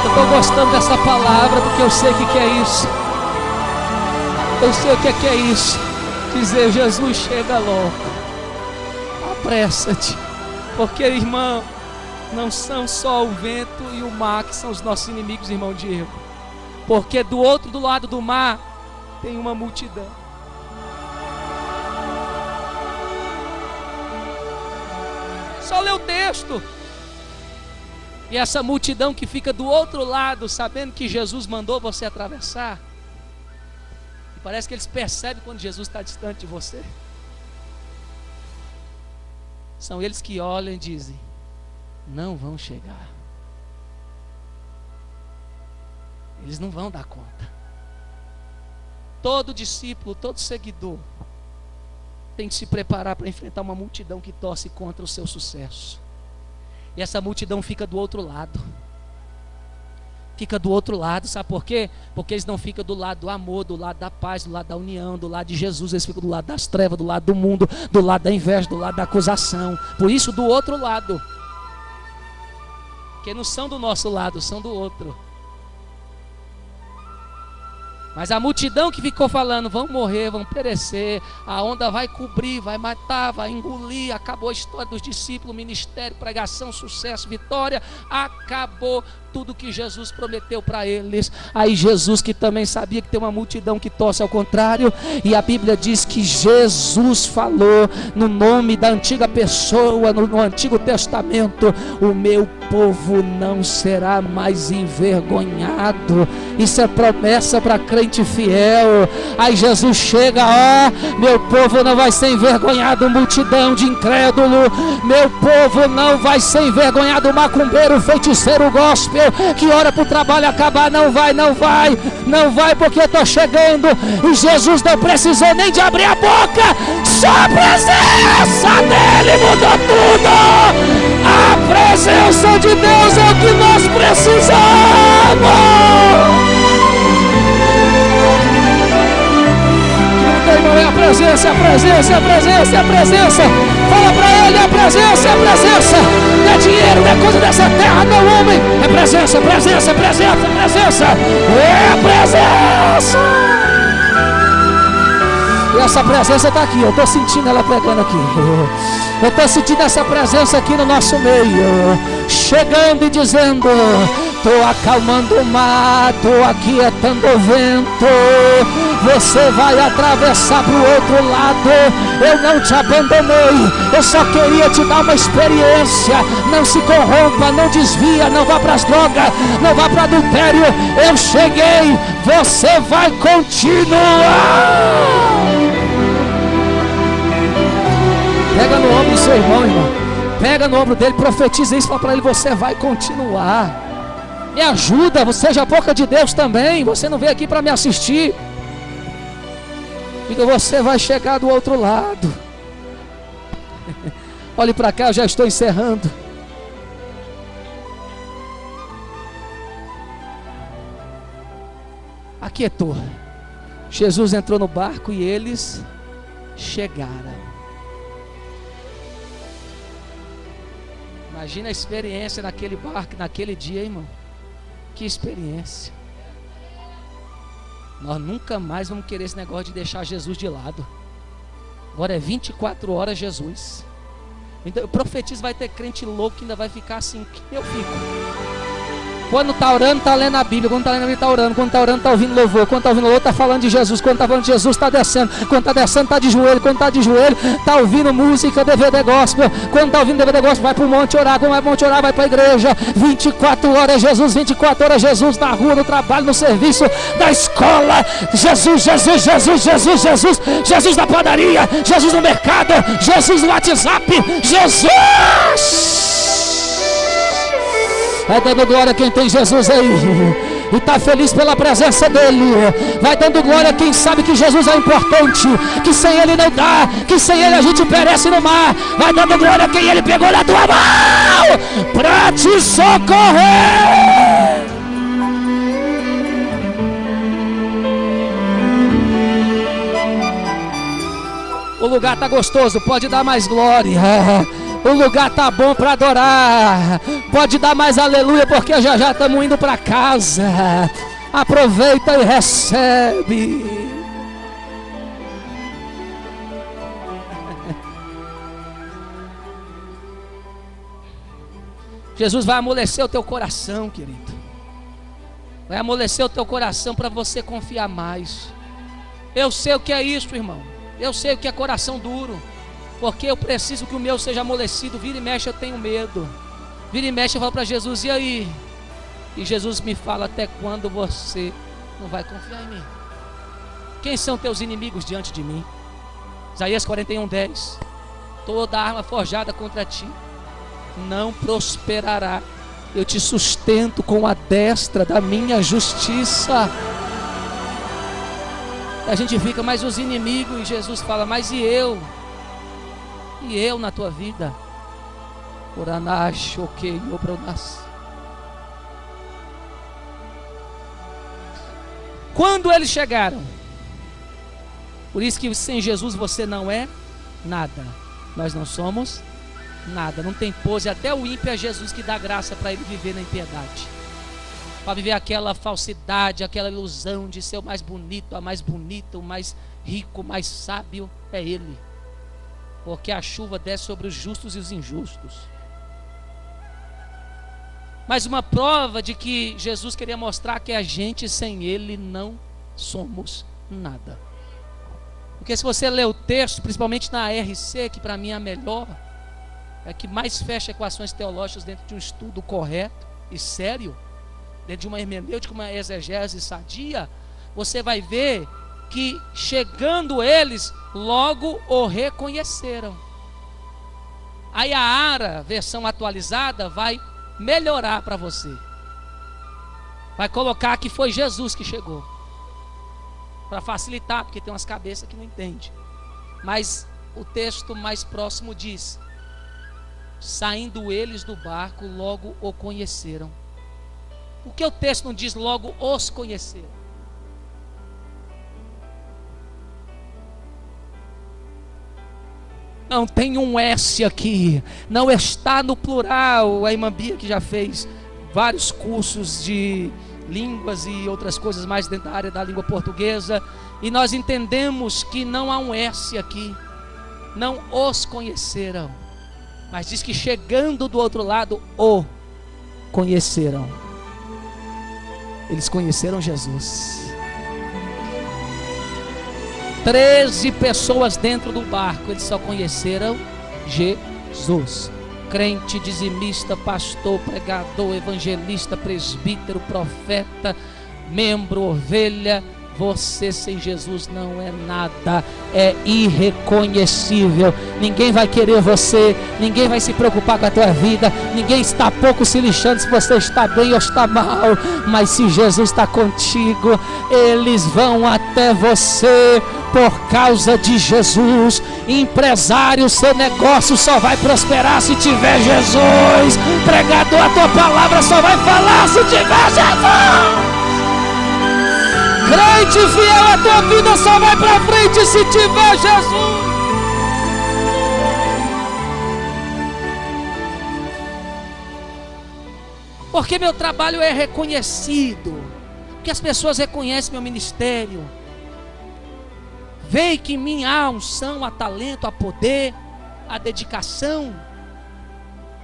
S2: Estou gostando dessa palavra porque eu sei o que é isso. Eu sei o que é isso. Dizer, Jesus, chega logo. Apressa-te. Porque, irmão, não são só o vento e o mar que são os nossos inimigos, irmão Diego. Porque do lado do mar tem uma multidão. Só lê o texto. E essa multidão que fica do outro lado, sabendo que Jesus mandou você atravessar, e parece que eles percebem quando Jesus está distante de você. São eles que olham e dizem, não vão chegar. Eles não vão dar conta. Todo discípulo, todo seguidor tem que se preparar para enfrentar uma multidão que torce contra o seu sucesso. E essa multidão fica do outro lado. Fica do outro lado, sabe por quê? Porque eles não ficam do lado do amor, do lado da paz, do lado da união, do lado de Jesus. Eles ficam do lado das trevas, do lado do mundo, do lado da inveja, do lado da acusação. Por isso, do outro lado. Porque não são do nosso lado, são do outro. Mas a multidão que ficou falando, vão morrer, vão perecer, a onda vai cobrir, vai matar, vai engolir, acabou a história dos discípulos, ministério, pregação, sucesso, vitória, acabou tudo que Jesus prometeu para eles. Aí Jesus, que também sabia que tem uma multidão que torce ao contrário, e a Bíblia diz que Jesus falou no nome da antiga pessoa, no Antigo Testamento, o meu povo não será mais envergonhado. Isso é promessa para crente fiel. Aí Jesus chega, ó, meu povo não vai ser envergonhado, multidão de incrédulo, meu povo não vai ser envergonhado, macumbeiro, feiticeiro, gospel, que hora para o trabalho acabar, não vai, porque eu estou chegando. E Jesus não precisou nem de abrir a boca, só a presença dele mudou tudo. A presença de Deus é o que nós precisamos. Irmão, é a presença, a presença, a presença, a presença. Fala pra ele, a presença, a presença. Não é dinheiro, não é coisa dessa terra, não, homem. É presença, presença, presença, presença. É a presença. E essa presença está aqui, eu estou sentindo ela pegando aqui. Eu estou sentindo essa presença aqui no nosso meio, chegando e dizendo, estou acalmando o mar, estou aquietando o vento. Você vai atravessar para o outro lado. Eu não te abandonei, eu só queria te dar uma experiência. Não se corrompa, não desvia, não vá para as drogas, não vá para adultério. Eu cheguei, você vai continuar. Pega no ombro do seu irmão, pega no ombro dele, profetiza isso, fala para ele, você vai continuar. Me ajuda, você seja a boca de Deus também. Você não veio aqui para me assistir. Diga, você vai chegar do outro lado. Olhe para cá, eu já estou encerrando. Aquietou. Jesus entrou no barco e eles chegaram. Imagina a experiência naquele barco, naquele dia, irmão. Que experiência. Nós nunca mais vamos querer esse negócio de deixar Jesus de lado. Agora é 24 horas Jesus. Então eu profetizo, vai ter crente louco que ainda vai ficar assim, que eu fico. Quando está orando, está lendo a Bíblia. Quando está lendo a Bíblia, está orando. Quando está orando, está ouvindo louvor. Quando está ouvindo louvor, está falando de Jesus. Quando está falando de Jesus, está descendo. Quando está descendo, está de joelho. Quando está de joelho, está ouvindo música, DVD gospel. Quando está ouvindo DVD gospel, vai para o monte orar. Quando vai para o monte orar, vai para a igreja. 24 horas Jesus, 24 horas Jesus. Na rua, no trabalho, no serviço, na escola. Jesus, Jesus, Jesus, Jesus, Jesus. Jesus na padaria. Jesus no mercado. Jesus no WhatsApp. Jesus! Vai dando glória a quem tem Jesus aí e está feliz pela presença dele. Vai dando glória a quem sabe que Jesus é importante, que sem ele não dá, que sem ele a gente perece no mar. Vai dando glória a quem ele pegou na tua mão para te socorrer. O lugar está gostoso, pode dar mais glória. O lugar tá bom para adorar. Pode dar mais aleluia, porque já estamos indo para casa. Aproveita e recebe. Jesus vai amolecer o teu coração, querido. Vai amolecer o teu coração para você confiar mais. Eu sei o que é isso, irmão. Eu sei o que é coração duro. Porque eu preciso que o meu seja amolecido. Vira e mexe eu tenho medo. Vira e mexe eu falo para Jesus, e aí? E Jesus me fala, até quando você não vai confiar em mim? Quem são teus inimigos diante de mim? Isaías 41:10. Toda arma forjada contra ti não prosperará. Eu te sustento com a destra da minha justiça. A gente fica, mas os inimigos, e Jesus fala, mas e eu? E eu na tua vida? Quando eles chegaram, por isso que sem Jesus você não é nada. Nós não somos nada. Não tem pose. Até o ímpio é Jesus que dá graça para ele viver na impiedade, para viver aquela falsidade, aquela ilusão de ser o mais bonito, a mais bonita, o mais rico, o mais sábio. É ele. Porque a chuva desce sobre os justos e os injustos. Mas uma prova de que Jesus queria mostrar que a gente sem ele não somos nada. Porque se você ler o texto, principalmente na RC, que para mim é a melhor, é que mais fecha equações teológicas dentro de um estudo correto e sério, dentro de uma hermenêutica, uma exegese sadia, você vai ver que chegando eles, logo o reconheceram. Aí a ARA, versão atualizada, vai melhorar para você. Vai colocar que foi Jesus que chegou, para facilitar, porque tem umas cabeças que não entendem. Mas o texto mais próximo diz: saindo eles do barco, logo o conheceram. Por que o texto não diz logo os conheceram? Não tem um S aqui, não está no plural. A irmã Bia, que já fez vários cursos de línguas e outras coisas mais dentro da área da língua portuguesa, e nós entendemos que não há um S aqui. Não os conheceram, mas diz que chegando do outro lado, o conheceram. Eles conheceram Jesus. 13 pessoas dentro do barco, eles só conheceram Jesus. Crente, dizimista, pastor, pregador, evangelista, presbítero, profeta, membro, ovelha. Você sem Jesus não é nada, é irreconhecível. Ninguém vai querer você, ninguém vai se preocupar com a tua vida, ninguém está pouco se lixando se você está bem ou está mal. Mas se Jesus está contigo, eles vão até você por causa de Jesus. Empresário, seu negócio só vai prosperar se tiver Jesus. Pregador, a tua palavra só vai falar se tiver Jesus. Crente fiel, a tua vida só vai para frente se tiver Jesus. Porque meu trabalho é reconhecido, porque as pessoas reconhecem meu ministério, veem que em mim há unção, há talento, há poder, há dedicação,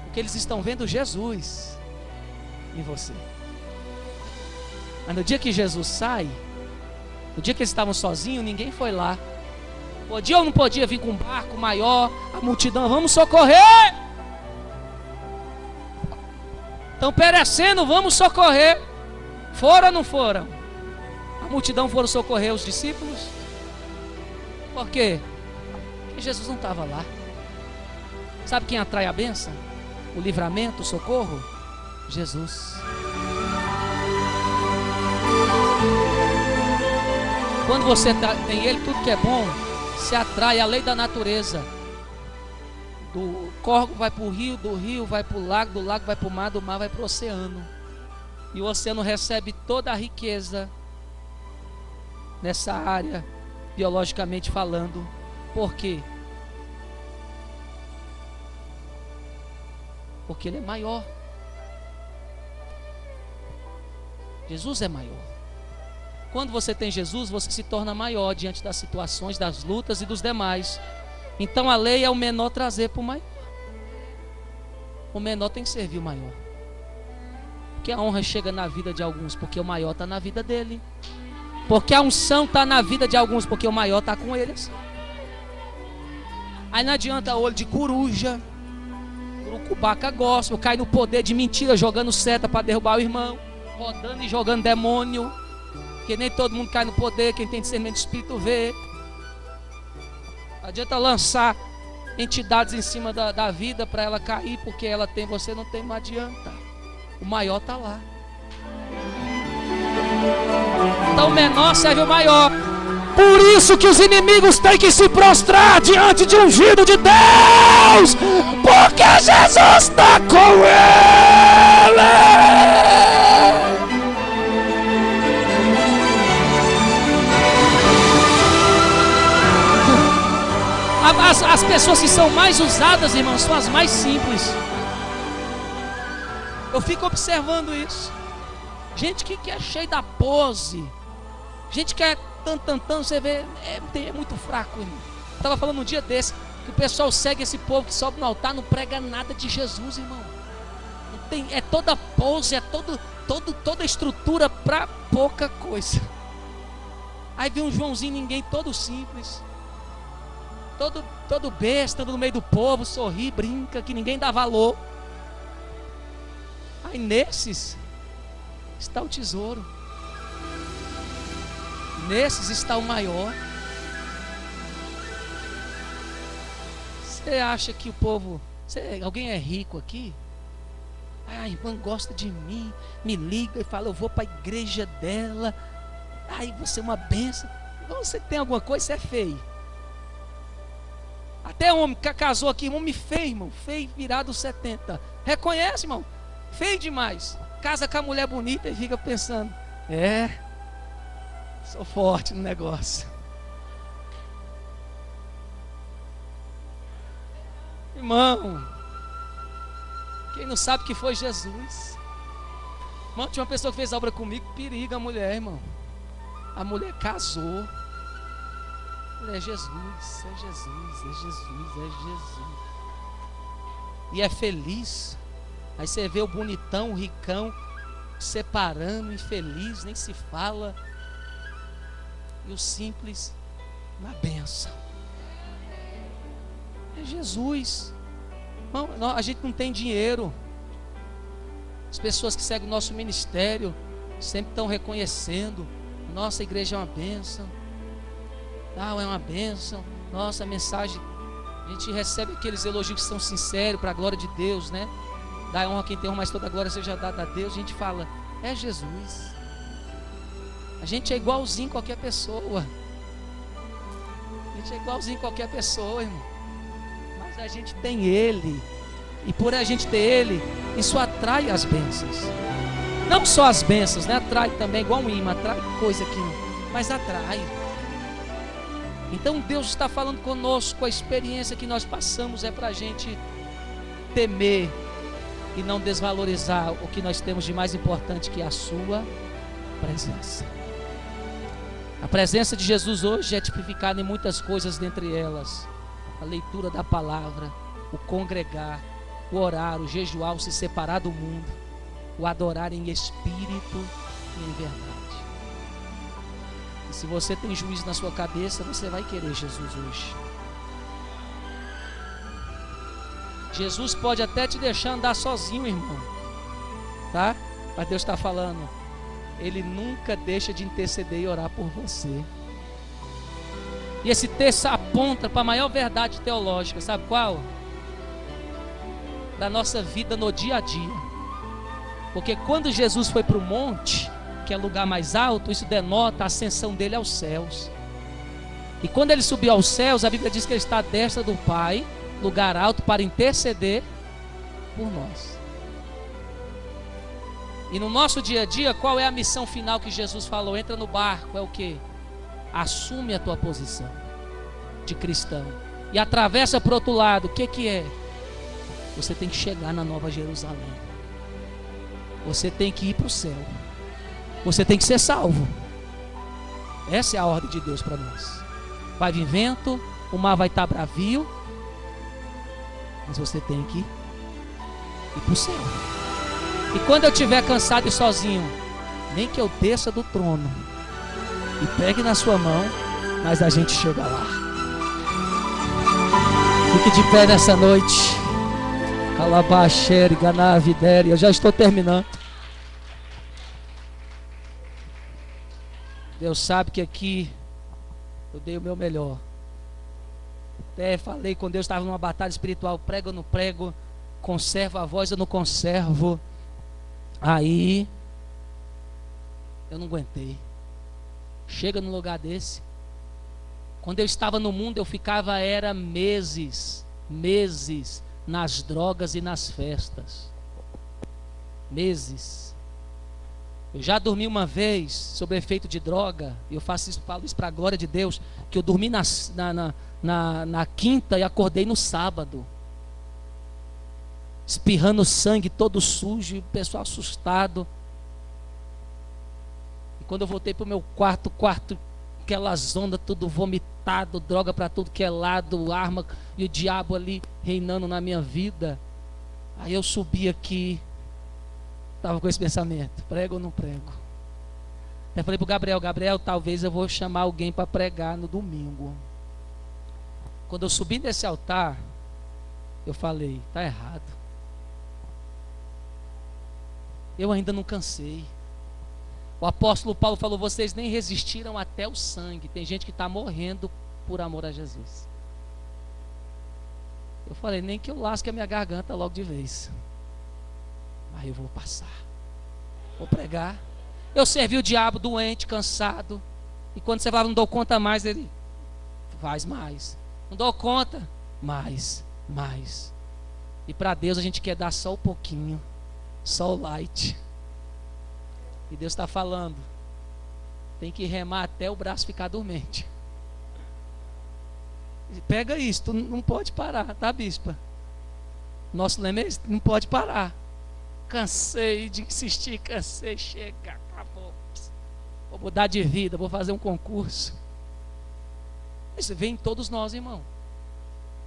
S2: porque eles estão vendo Jesus em você. Mas no dia que Jesus sai, no dia que eles estavam sozinhos, ninguém foi lá. Podia ou não podia vir com um barco maior, a multidão, vamos socorrer. Estão perecendo, vamos socorrer. Foram ou não foram? A multidão foram socorrer os discípulos. Por quê? Porque Jesus não estava lá. Sabe quem atrai a bênção? O livramento, o socorro? Jesus. Quando você tem Ele, tudo que é bom se atrai. A lei da natureza. Do córrego vai para o rio, do rio vai para o lago, do lago vai para o mar, do mar vai para o oceano. E o oceano recebe toda a riqueza nessa área, biologicamente falando. Por quê? Porque Ele é maior. Jesus é maior. Quando você tem Jesus, você se torna maior diante das situações, das lutas e dos demais. Então a lei é o menor trazer para o maior. O menor tem que servir o maior. Porque a honra chega na vida de alguns, porque o maior está na vida dele. Porque a unção está na vida de alguns, porque o maior está com eles. Aí não adianta olho de coruja, urucubaca gospel, cai no poder de mentira, jogando seta para derrubar o irmão, rodando e jogando demônio. Porque nem todo mundo cai no poder, quem tem discernimento de espírito vê. Não adianta lançar entidades em cima da vida para ela cair, porque ela tem, você não tem, não adianta. O maior está lá. Então o menor serve o maior. Por isso que os inimigos têm que se prostrar diante de ungido de Deus, porque Jesus está com ele. As pessoas que são mais usadas, irmãos, são as mais simples. Eu fico observando isso. Gente que é cheia da pose, gente que é tantantão, você vê, é muito fraco, irmão. Eu estava falando um dia desse, que o pessoal segue esse povo que sobe no altar, não prega nada de Jesus, irmão. Não tem, é toda pose, é toda estrutura para pouca coisa. Aí vem um Joãozinho, ninguém, todo simples, todo besta, no meio do povo, sorri, brinca, que ninguém dá valor. Aí nesses está o tesouro. Nesses está o maior. Você acha que o povo... alguém é rico aqui? A irmã gosta de mim, me liga e fala, eu vou para a igreja dela. Aí você é uma benção. Você tem alguma coisa, você é feio. Até homem que casou aqui, homem feio, irmão, feio virado 70. Reconhece, irmão? Feio demais. Casa com a mulher bonita e fica pensando, sou forte no negócio. Irmão, quem não sabe que foi Jesus? Irmão, tinha uma pessoa que fez obra comigo, periga a mulher, irmão. A mulher casou. É Jesus, é Jesus, é Jesus, é Jesus. E é feliz. Aí você vê o bonitão, o ricão, separando, infeliz, nem se fala. E o simples na bênção. É Jesus. Irmão, a gente não tem dinheiro. As pessoas que seguem o nosso ministério sempre estão reconhecendo. Nossa igreja é uma bênção. É uma bênção. Nossa, a mensagem, a gente recebe aqueles elogios que são sinceros para a glória de Deus, né? Dá honra a quem tem honra, mas toda a glória seja dada a Deus. A gente fala, é Jesus. A gente é igualzinho qualquer pessoa. A gente é igualzinho qualquer pessoa, irmão. Mas a gente tem Ele. E por a gente ter Ele, isso atrai as bênçãos. Não só as bênçãos, né? Atrai também, igual um imã, atrai coisa aqui, mas atrai. Então Deus está falando conosco, a experiência que nós passamos é para a gente temer e não desvalorizar o que nós temos de mais importante, que é a sua presença. A presença de Jesus hoje é tipificada em muitas coisas, dentre elas a leitura da palavra, o congregar, o orar, o jejuar, o se separar do mundo, o adorar em espírito e em verdade. E se você tem juízo na sua cabeça, você vai querer Jesus hoje. Jesus pode até te deixar andar sozinho, irmão, tá? Mas Deus está falando, Ele nunca deixa de interceder e orar por você. E esse texto aponta para a maior verdade teológica, sabe qual? Da nossa vida no dia a dia. Porque quando Jesus foi para o monte, que é o lugar mais alto, isso denota a ascensão dele aos céus. E quando ele subiu aos céus, a Bíblia diz que ele está à destra do Pai, lugar alto, para interceder por nós. E no nosso dia a dia, qual é a missão final que Jesus falou? Entra no barco, é o que? Assume a tua posição de cristão e atravessa para o outro lado. O que é? Você tem que chegar na Nova Jerusalém. Você tem que ir para o céu. Você tem que ser salvo. Essa é a ordem de Deus para nós. Vai vir vento, o mar vai estar bravio, mas você tem que ir para o céu. E quando eu estiver cansado e sozinho, nem que eu desça do trono e pegue na sua mão, mas a gente chega lá. Fique de pé nessa noite. Calabaxere, Ganavidere. Eu já estou terminando. Deus sabe que aqui eu dei o meu melhor. Até falei com Deus, estava numa batalha espiritual. Prego ou não prego? Conservo a voz ou não conservo? Aí eu não aguentei. Chega num lugar desse. Quando eu estava no mundo, eu ficava era meses nas drogas e nas festas. Meses. Eu já dormi uma vez sob efeito de droga. E eu falo isso para a glória de Deus, que eu dormi na quinta e acordei no sábado, espirrando sangue, todo sujo, e o pessoal assustado. E quando eu voltei para o meu quarto, aquelas ondas, tudo vomitado, droga para tudo que é lado, arma e o diabo ali reinando na minha vida. Aí eu subi aqui, estava com esse pensamento: prego ou não prego? Até falei para o Gabriel, talvez eu vou chamar alguém para pregar no domingo. Quando eu subi nesse altar, eu falei: está errado. Eu ainda não cansei. O apóstolo Paulo falou: vocês nem resistiram até o sangue. Tem gente que está morrendo por amor a Jesus. Eu falei: nem que eu lasque a minha garganta logo de vez. Mas eu vou passar. Vou pregar. Eu servi o diabo doente, cansado. E quando você fala: não dou conta mais, ele faz mais. Não dou conta, mais. E para Deus a gente quer dar só um pouquinho. Só o light. E Deus está falando: tem que remar até o braço ficar dormente. Pega isso, tu não pode parar, tá, bispa? Nosso lema é esse: não pode parar. Cansei de insistir, chega, acabou. Vou mudar de vida, vou fazer um concurso. Isso vem em todos nós, irmão.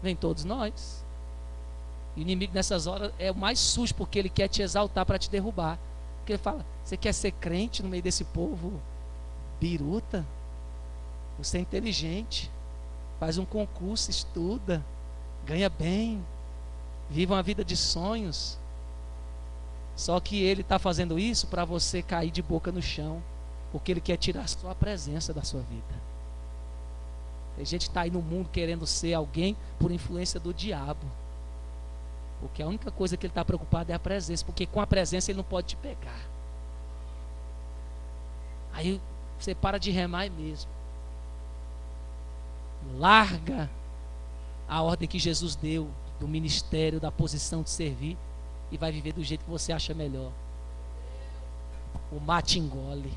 S2: Vem em todos nós. E o inimigo nessas horas é o mais sujo, porque ele quer te exaltar para te derrubar. Porque ele fala: você quer ser crente no meio desse povo biruta? Você é inteligente, faz um concurso, estuda, ganha bem, vive uma vida de sonhos. Só que ele está fazendo isso para você cair de boca no chão, porque ele quer tirar a sua presença da sua vida. Tem gente que está aí no mundo querendo ser alguém por influência do diabo, porque a única coisa que ele está preocupado é a presença, porque com a presença ele não pode te pegar. Aí você para de remar mesmo. Larga a ordem que Jesus deu do ministério, da posição de servir, e vai viver do jeito que você acha melhor. O mar te engole.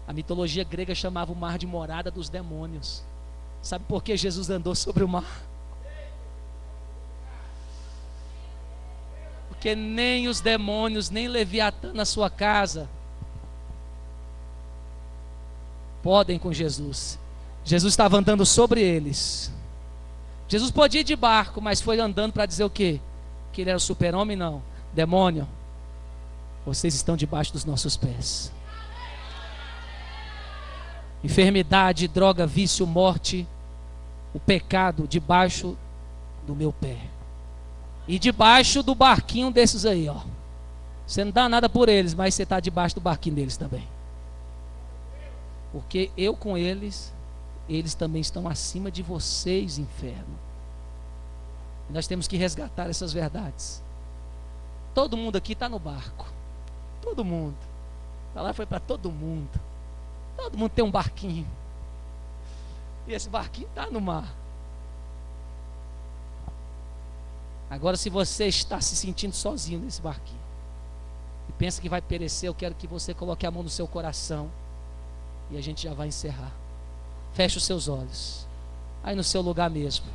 S2: A mitologia grega chamava o mar de morada dos demônios. Sabe por que Jesus andou sobre o mar? Porque nem os demônios, nem Leviatã na sua casa podem com Jesus. Jesus estava andando sobre eles. Jesus podia ir de barco, mas foi andando para dizer o quê? Que ele era o super-homem? Não. Demônio, vocês estão debaixo dos nossos pés. enfermidade, droga, vício, morte, o pecado debaixo do meu pé. E debaixo do barquinho desses aí, ó. Você não dá nada por eles, mas você está debaixo do barquinho deles também. Porque eu com eles, eles também estão acima de vocês, inferno. E nós temos que resgatar essas verdades. Todo mundo aqui está no barco. Todo mundo. A palavra foi para todo mundo. Todo mundo tem um barquinho. E esse barquinho está no mar. Agora, se você está se sentindo sozinho nesse barquinho e pensa que vai perecer, eu quero que você coloque a mão no seu coração. E a gente já vai encerrar. Feche os seus olhos. Aí no seu lugar mesmo.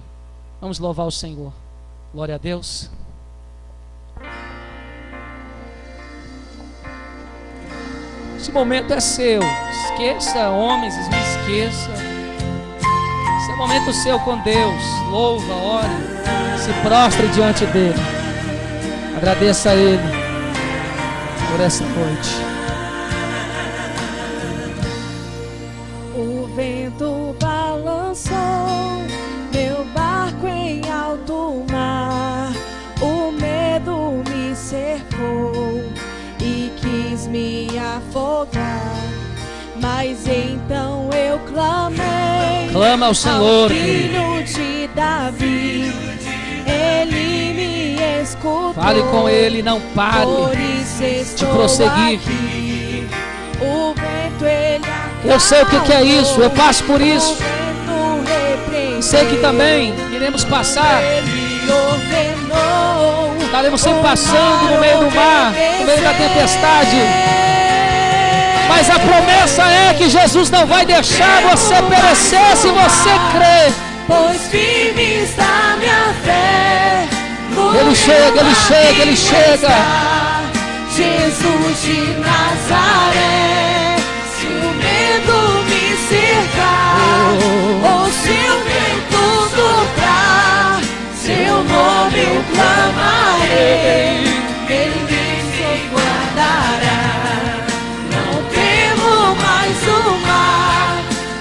S2: Vamos louvar o Senhor. Glória a Deus. Esse momento é seu. Esqueça, homens, não esqueça. Esse é o momento seu com Deus. Louva, ore, se prostre diante dele. Agradeça a Ele por essa noite.
S3: O vento balançou meu barco em alto mar. O medo me cercou e quis me afogar. Mas então eu clamei.
S2: Clama ao Senhor,
S3: Filho de Davi. Ele me escutou.
S2: Fale com Ele, não pare de prosseguir.
S3: Aqui. O vento ele
S2: Eu sei o que é isso, eu passo por isso. Sei que também iremos passar. Estaremos sempre passando no meio do mar, no meio da tempestade. Mas a promessa é que Jesus não vai deixar você perecer se você crer.
S3: Pois firme está minha fé.
S2: Ele chega, Ele chega, Ele chega.
S3: Jesus de Nazaré. Se o medo me cercar, ou se o vento soprar, seu nome eu clamarei. Ele me guardará. Não temo mais o mar,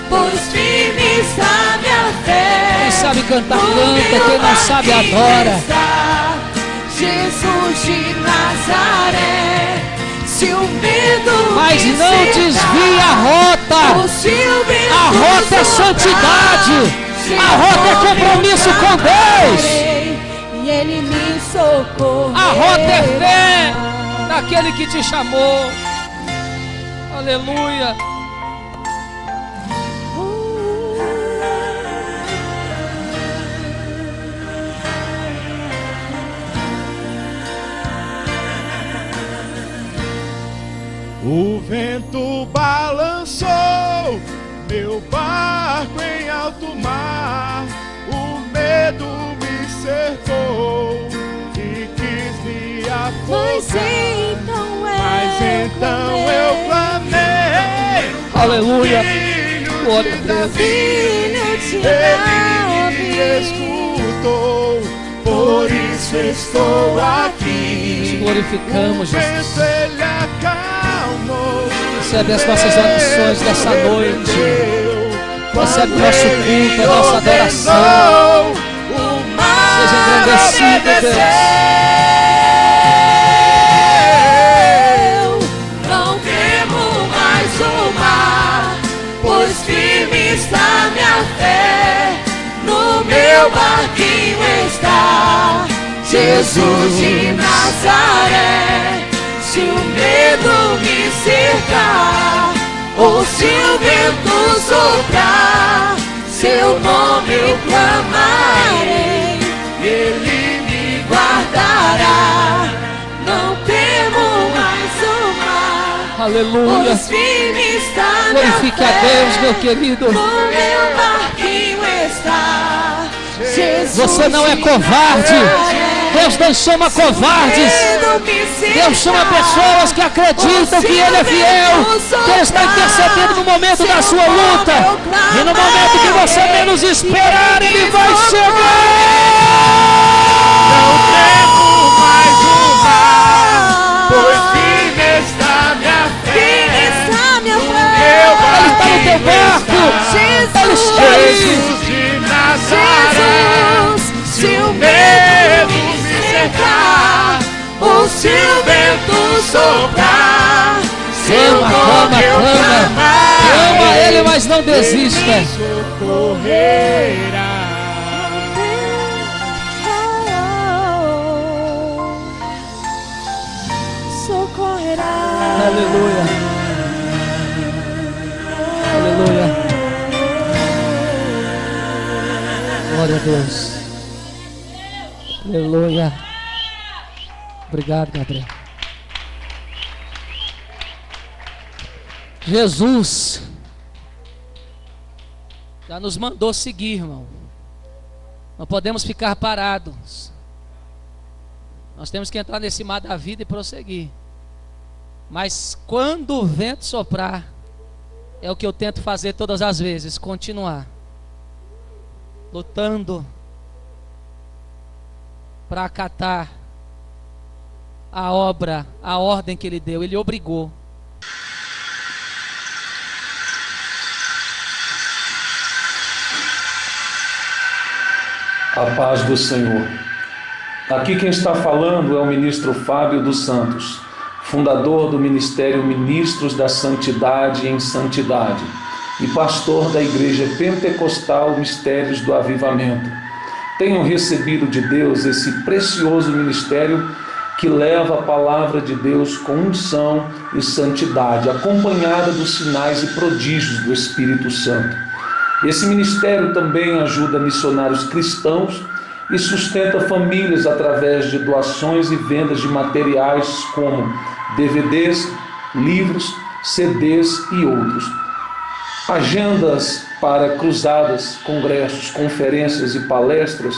S3: pois firme está minha fé.
S2: Quem sabe cantar, canta. Quem não sabe, adora.
S3: Jesus de Nazaré. Se o medo
S2: Mas
S3: me
S2: não
S3: cercar,
S2: desvie a rota.
S3: ou se o vento
S2: A rota é santidade. A rota é compromisso com Deus.
S3: E Ele me socorreu.
S2: A rota é fé naquele que te chamou. Aleluia.
S4: O vento balançou meu barco em alto mar. O medo me cercou e quis me afogar. Mas então eu clamei.
S2: Aleluia.
S4: Filho
S2: Glória
S4: de
S2: a Deus.
S4: Davi, Ele me escutou, por isso estou aqui.
S2: Te glorificamos,
S4: O vento
S2: Jesus.
S4: ele acalmou.
S2: Recebe as nossas orações dessa noite. Recebe o nosso culto, a nossa adoração. Seja engrandecido, Deus.
S3: Não temo mais o mar, pois firme está minha fé. No meu barquinho está Jesus de Nazaré. Se o medo me cercar, ou se o vento soprar, seu nome eu clamarei. Ele me guardará. Não temo mais o mar,
S2: Aleluia.
S3: pois firme está minha
S2: Glorifique a
S3: fé.
S2: Deus, meu querido.
S3: No meu barquinho está Jesus.
S2: Você não é covarde. Deus não chama covardes. Deus chama pessoas que acreditam que Ele é fiel, que Ele está intercedendo no momento da sua luta. E no momento que você menos esperar, Ele vai chegar.
S4: Não temo mais o mar, pois firme está minha fé.
S2: Ele está no teu perto.
S4: Jesus de Nazaré. Se o medo me cercar, ou se o vento soprar, se eu
S2: Clama a Ele, mas não desista.
S4: Ele socorrerá.
S3: Socorrerá.
S2: Aleluia. Aleluia. Glória a Deus. Aleluia. Obrigado, Gabriel. Jesus já nos mandou seguir, irmão. Não podemos ficar parados. Nós temos que entrar nesse mar da vida e prosseguir. Mas quando o vento soprar, é o que eu tento fazer todas as vezes, continuar lutando para acatar a obra, a ordem que Ele deu. Ele obrigou.
S5: A paz do Senhor. Aqui quem está falando é o ministro Fábio dos Santos, fundador do Ministério Ministros da Santidade em Santidade e pastor da Igreja Pentecostal Mistérios do Avivamento. Tenho recebido de Deus esse precioso ministério que leva a palavra de Deus com unção e santidade, acompanhada dos sinais e prodígios do Espírito Santo. Esse ministério também ajuda missionários cristãos e sustenta famílias através de doações e vendas de materiais como DVDs, livros, CDs e outros. Agendas para cruzadas, congressos, conferências e palestras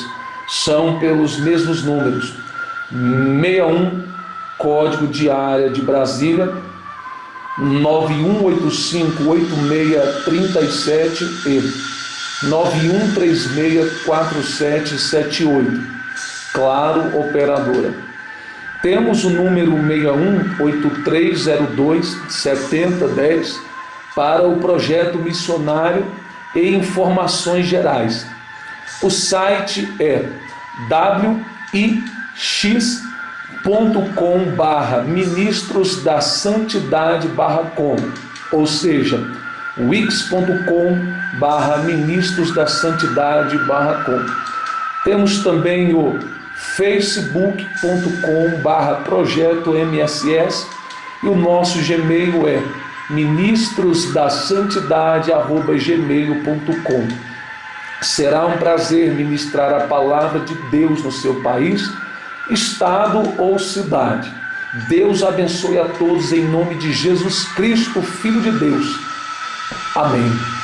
S5: são pelos mesmos números: 61, código de área de Brasília, 91858637 e 91364778. Claro, operadora. Temos o número 6183027010 para o projeto missionário e informações gerais. O site é wix.com/ministrosdasantidade.com, ou seja, wix.com/ministrosdasantidade.com. Temos também o facebook.com/projeto MSS e o nosso Gmail é ministrosdasantidade@gmail.com. Será um prazer ministrar a palavra de Deus no seu país, estado ou cidade. Deus abençoe a todos em nome de Jesus Cristo, Filho de Deus. Amém.